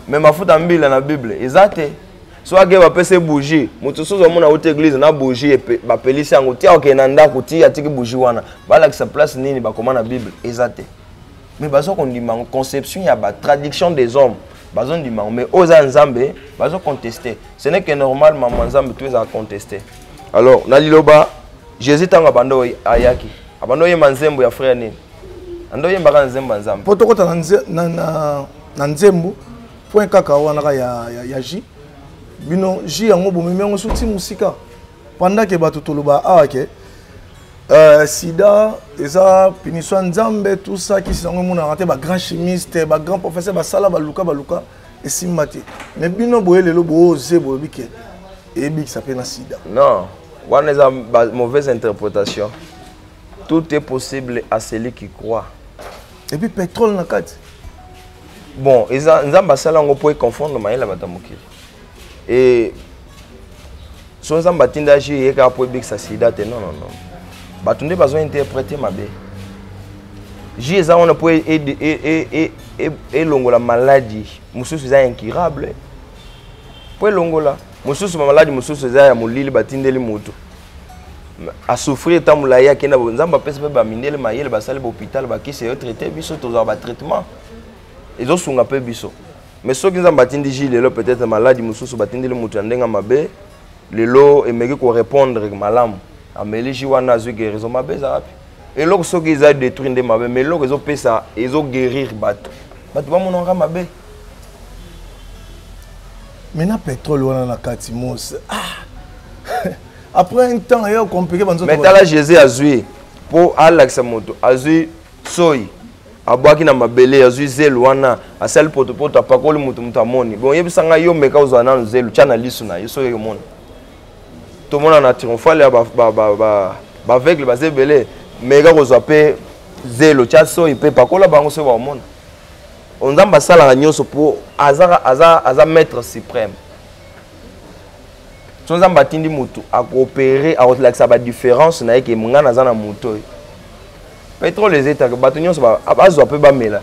Mais mafuta mbila na Bible ezate. Soit que va passer bougie, mutu sozo mona haute église na bougie ba pelisi yango tia okenanda kutia tiki bougie wana. Ba la sa place nini ba comment na Bible ezate. Mais bazo qu'on dit conception ya ba traduction des hommes. Bazo dit mais oza nzambe bazo contester. Ce n'est que normal maman nzambe tu es à contester. Alors na liloba Jésus tanga bando ayaki. Abando ye manzembo ya frère nini. ando yembaka nzembo nzambe po tokota na nzembo point kaka wana ya ji bino ji yango bomemi yango suti musika pendant que bato toloba awake sida eza punition nzambe tout ça qui sango mona raté ba grand chimiste ba grand professeur ba sala ba luka esimbati mais bino boye lelo bo zebo bike et bik ça peut na sida non wana eza mauvaise interprétation tout est possible à celui qui croit et puis pétrole na kati bon eza nzamba sala ngo po confondre mayela batamukili et so nzamba tinda ji yeka po bik ça sida te non bato nde bazo interpréter mabe ji eza wana po elongola maladie mosusu eza incurable po elongola mosusu maladie mosusu eza ya molili batindeli moto a souffrir tant molai akenda nzamba apesa mpe bamindele mayele basali bahôpital bakisi eyo traité biso tozala batraitement ezosunga mpe biso mais soki nzamba atindi ji lelo peut-être maladie mosusu batindeli moto ya ndenge mabe lelo emeki korépondre malamu ameli ji wana azwi guérison mabe eza wapi eloko soki eza détruire nde mabe mais eloko ezopesa ezoguérir bato bamonaka mabe maintenant pétrole wana na kati mos après un temps il y a compliqué mais tala Jésus azwi po alakisa moto azwi soyi abwaki na mabele azwi zelu wana asali poto apakoli moto amoni bon yebisanga yo meka ozwa nanu zelu tia na lisu na yo soki omona tomona na triomphale ya baveugle baza ebele meka kozwa mpe zelo tia soyi mpe pakola bango soki baomona onzambe asalaka nyonso mpo aza maître suprême so nzambe atindi motu akoopere akotelakisa badifférence na ye ke nga naza na moto oyo pétrole ezetaka bato nyonso bazwa mpe bamela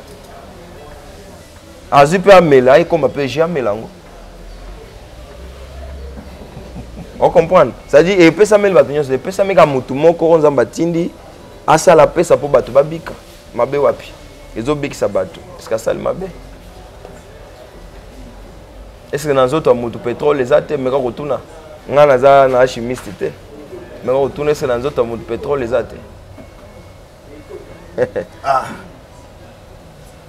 azwi mpe amela ayekoma mpe je amela yango ocomprendre c'est-à-dire epesameli bato nyonso epesamika motu moko oyo nzambe atindi asala apesa mpo bato babika mabe wapi ezobikisa bato parce que asali mabe est-ce que na nzoto ya motu pétrole eza te meka kotuna nga naza na chimiste te meka kotuna est-ce que na nzoto ya motu pétrole eza te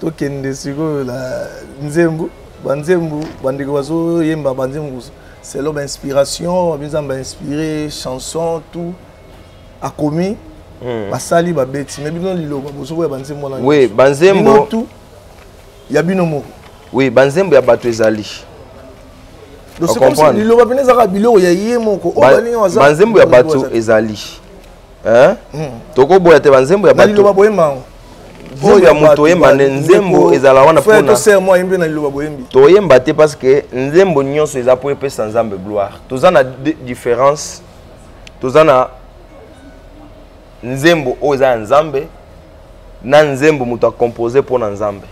tokende sikoyo la nzembo banzembo bandeko bazoyemba banzembo selon bainspiration banzembo bainspiré chanson tout akomi basali babeti mais bino liloba bozoboya banzembo wana oui banzembo tout ya bino moko oui banzembo ya bato ezali donc c'est comme si liloba pene ezaka biloko ya ye moko banzembo ya bato ezali tokoboya te banzembo ya bato liloba boyemba nzembo ya moto oyemba nde nzembo ezala wana toyemba te parce que nzembo nyonso eza po epesa nzambe gloire toza na différence toza na nzembo oyo eza ya nzambe na nzembo moto akompose mpo na nzambe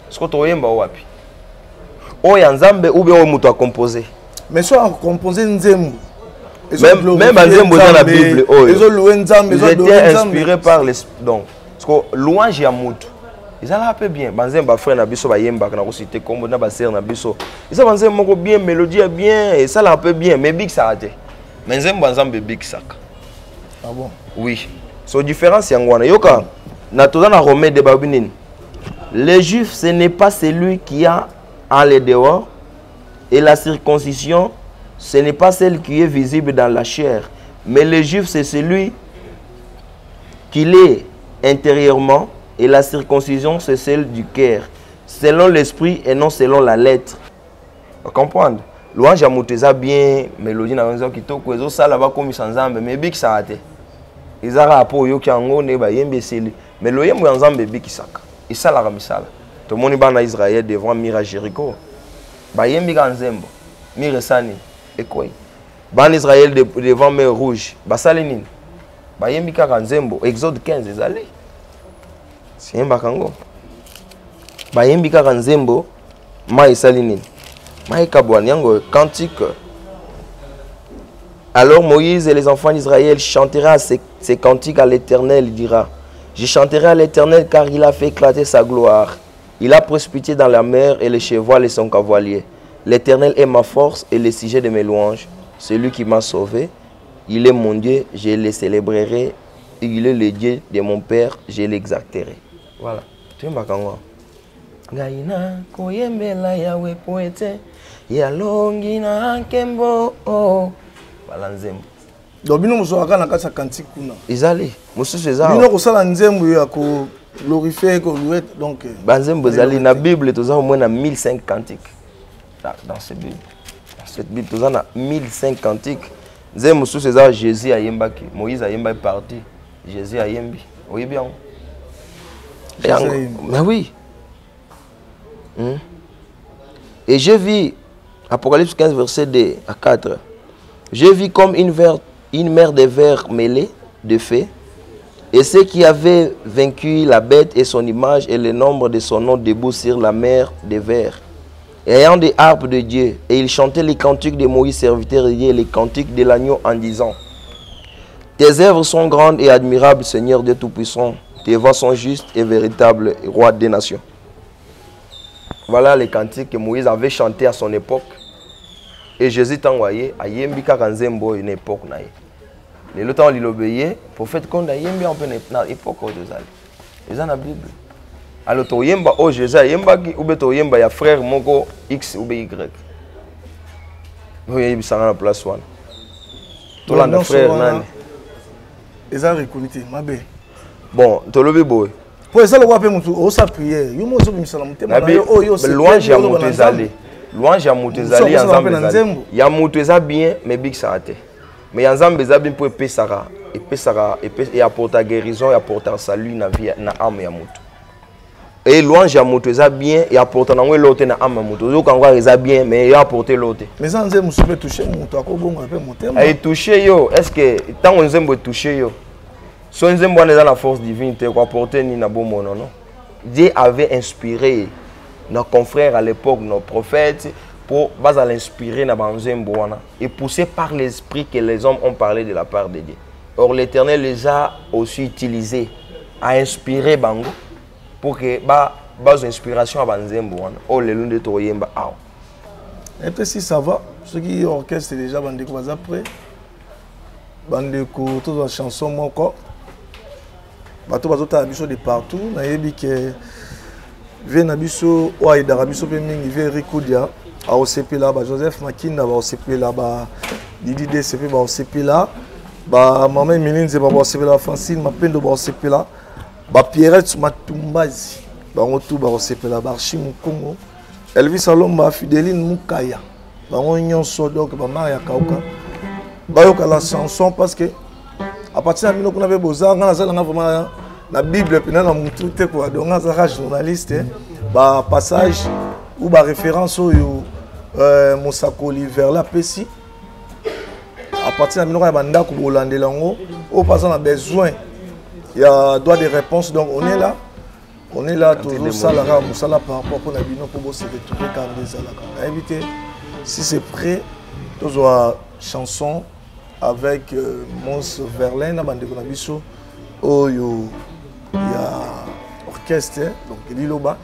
siko toyemba oyo wapi oyo ya nzambe ube oyo moto akompose mais so akompose nzembo même banzembo eza na bible oyo j'étais inspiré par les donc parce que louange ya moto ezalaka mpe bien banzembo bafrère na biso bayembaka na kosite kombo na basere na biso eza banzembo moko bien mélodie ya bien esalaka mpe bien mais ebikisaka te mais nzembo ya nzambe ebikisaka. Ah bon? Oui. So différence yango wana yoka na toza na Romain de babinine. Le juif ce n'est pas celui qui a en les dehors et la circoncision ce n'est pas celle qui est visible dans la chair mais le juif c'est celui qui l'est intérieurement et la circoncision c'est celle du cœur selon l'esprit et non selon la lettre. Vous comprenez? Louange ya moto eza bien mélodie na nzo kitoko ezosala bakomisa nzambe mais ebikisaka te ezaka po oyoki yango nde bayembeseli mais loyembo ya nzambe ebikisaka esalaka misala tomoni bana Israël devant mire à Jéricho bayembika nzembo mire esani ekoyi bana Israël devant mer rouge basali nini bayembikaka nzembo Exode 15 ezali siyembaka ngo bayembikaka nzembo ma esali nini cantique. Alors Moïse et les enfants d'Israël chantera ces cantiques à l'Éternel. Il dira: je chanterai à l'Éternel car il a fait éclater sa gloire. Il a précipité dans la mer et les cheval et son cavalier. L'Éternel est ma force et le sujet de mes louanges. Celui qui m'a sauvé, il est mon Dieu, je le célébrerai il est le Dieu de mon père, je l'exalterai. Voilà. Tu es Makango. Gaina koyembela yawe poete ya longi na kembo oh voilà nzembo. Donc bino mozoaka na kasa kantique kuna. Ezali mosusu ezali. Bino ko sala nzembo ya ko glorifier ko louer donc banzembo ezali na Bible toza au moins na 1005 cantiques. Dans cette Bible. Dans cette Bible toza na 1005 cantiques. Nzembo mosusu ezali Jésus ayembaki, Moïse ayembaki parti, Jésus ayembi. Oui bien. Mais oui. Et je vis, Apocalypse 15, verset 2 à 4, je vis comme une mer de verre mêlée de feu, et ceux qui avaient vaincu la bête et son image et le nombre de son nom debout sur la mer de verre, ayant des harpes de Dieu, et ils chantaient les cantiques de Moïse, serviteur de Dieu, et les cantiques de l'agneau en disant, tes œuvres sont grandes et admirables, Seigneur Dieu Tout-Puissant, tes voies sont justes et véritables, roi des nations. Voilà les cantiques que Moïse avait chantés à son époque. Et Jésus t'a envoyé à Yembi Kakanzembo une époque. Le temps où il obéissait, le prophète Konda Yembi en pleine époque où il est dans la Bible. Alors, tu Yemba, oh Jésus, Yemba qui ou beto Yemba, il y a frère Moko X ou Y. Oui, il s'en a la place one. Tout le frère Nani. Ils ont reconnu, ma belle. Bon, tu l'as vu, boy. Pour ça, le roi peut monter sa prière. Il m'a dit, louange à Moutezali. Louange à Moutezali, il y a Mouteza bien, mais big ça a été. Mais il y a Nzambe bien pour épée Sarah. Et apporter guérison, et apporter salut dans la vie, dans l'âme ya Moutou. Et louange à Mouteza bien, et apporter l'autre dans l'âme ya Moutou. Donc on va bien, mais il a apporté l'autre. Mais ça, Nzambe peut toucher Moutou, à quoi bon on peut monter. Il toucher yo, est-ce que tant on Nzambe toucher yo? Si on est dans la force divine, Dieu avait inspiré nos confrères à l'époque, nos prophètes, pour l'inspirer et poussé par l'esprit que les hommes ont parlé de la part de Dieu. Or, l'Éternel les a aussi utilisés à inspirer Bango pour que bas inspiration à Banzembo. Oh, les lunes de Toyemba. Et puis si ça va, ceux qui orchestrent déjà Bandeko après, Bandeko, toutes les chansons, mon corps. Bato bazota biso de partout na yebi ke ve na biso o aidara biso pe mingi ve rikudia a osepela ba Joseph Makinda ba osepela ba Didi DCP ba osepela ba Maman Milinze ba osepela Francine Mapendo ba osepela ba Pierrette Matumbazi ba ngotu ba osepela ba Archim Kongo Elvis Alomba Fideline Mukaya ba nyonso donc ba Maria Kauka ba yoka la chanson parce que à partir de maintenant, on avait besoin de la Bible, puis on a tout quoi. Donc, on a journaliste, bah passage ou bah référence au Moussakoli vers la Pessi. À partir de maintenant, on a besoin de Hollande lango. Au passant, on a besoin. Il y a droit de réponse. Donc, on est là. On est là toujours ça là, Moussala par rapport à Nabino pour se retrouver quand on est invité. Si c'est prêt, toujours chanson. Avec Mons Verlaine, la bande de Konabiso, il y a orchestre, donc Liloba.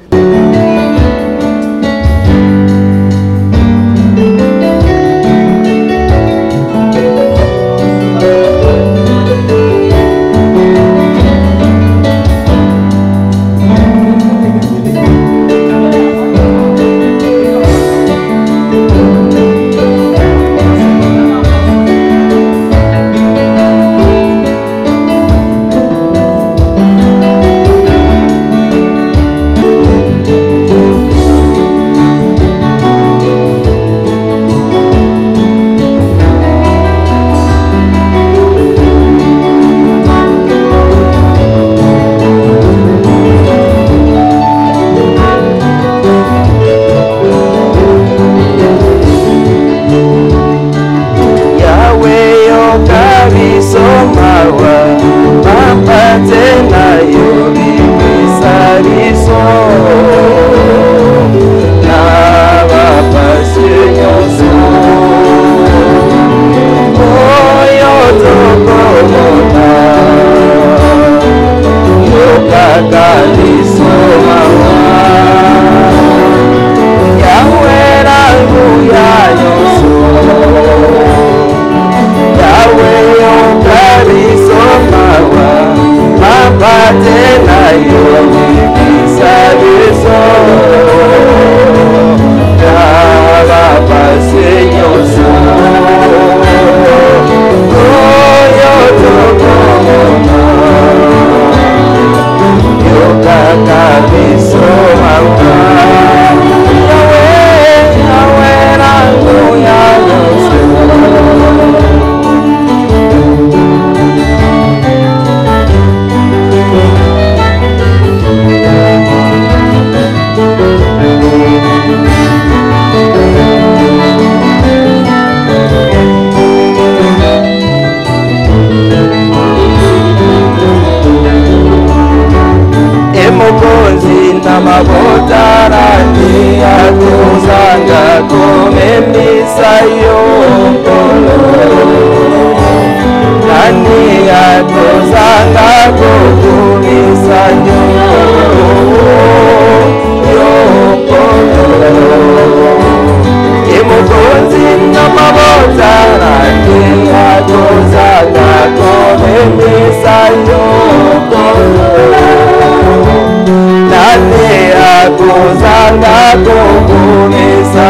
nate akozanga kokomisa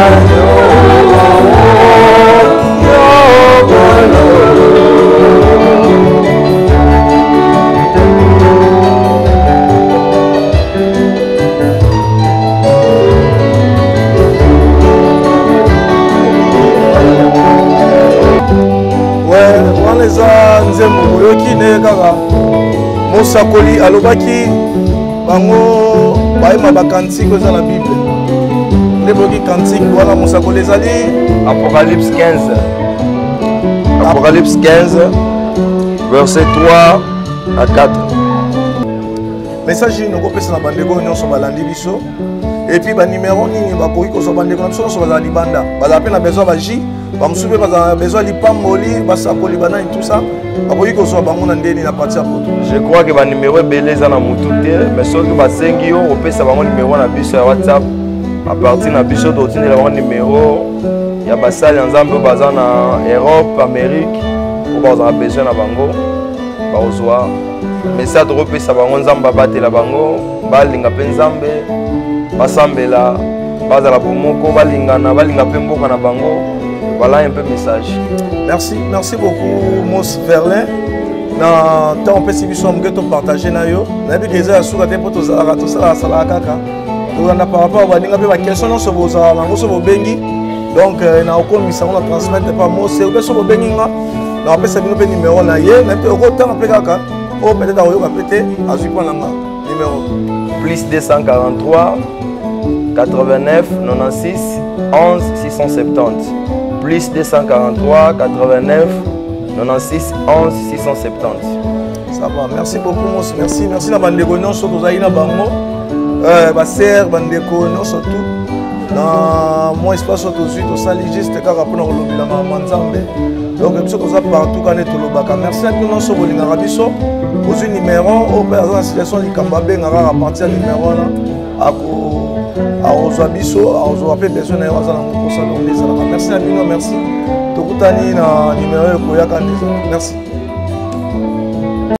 eza nzembo boyoki ne kaka mosakoli alobaki bango bayema bakantike eza na bible nde boyoki kantike wana mosakoli ezali Apocalypse 15 Apocalypse 15 verset 3 à 4. message nini okopesa na bandeko nyonso balandi biso epuis banimero nini bakoki kozwa bandeko na biso nyonso bazala libanda bazala mpe na besoin baji bamosusu mpe bazala besoin lipamboli basakoli banani tout ça bakoki kozwa bango na ndeni na parti ya poto. Je crois que banimero ebele eza na mutu te mais soki basengi yo opesa bango nimero na biso ya whatsapp a partir na biso totindela bango nimero ya basali ya nzambe oyo baza na Europe Amérique oyo bazala besoin na bango bakozwa message tokopesa bango nzambe abatela bango balinga mpe nzambe basambela bazala bomoko balingana balinga mpe mboka na bango. Voilà un peu message. Merci beaucoup Mos Verlin. Na temps on peut si biso mgeto partager na yo. Na bi keza suka te poto za rato sala sala kaka. Donc na par rapport à baninga pe ba question non so boza nango so bobengi. Donc na okomisa on transmettre pas Mos se so bobengi nga. Na pesa bino pe numéro na ye, na pe ko temps pe kaka. O peut-être ayo ka pété azui point nga numéro plus 243 89 96 11 670. Plus 243 89 96 11 670. Ça va, merci beaucoup Mos, merci na bandeko nyonso tozali na bango baser bandeko nyonso tout na moi espace tozwi tosali juste kaka mpona kolobela manzambe donc biso toza partout kane tolobaka merci na bino nyonso bolingaka biso ozwi numéro oyo mpe aza na situation likambo abengaka kaka partir ya numéro wana akozwa biso akozwa mpe besoin na yo aza nango mposa donc ezalaka merci na bino merci tokutani na numéro oyo koyaka ndeza merci.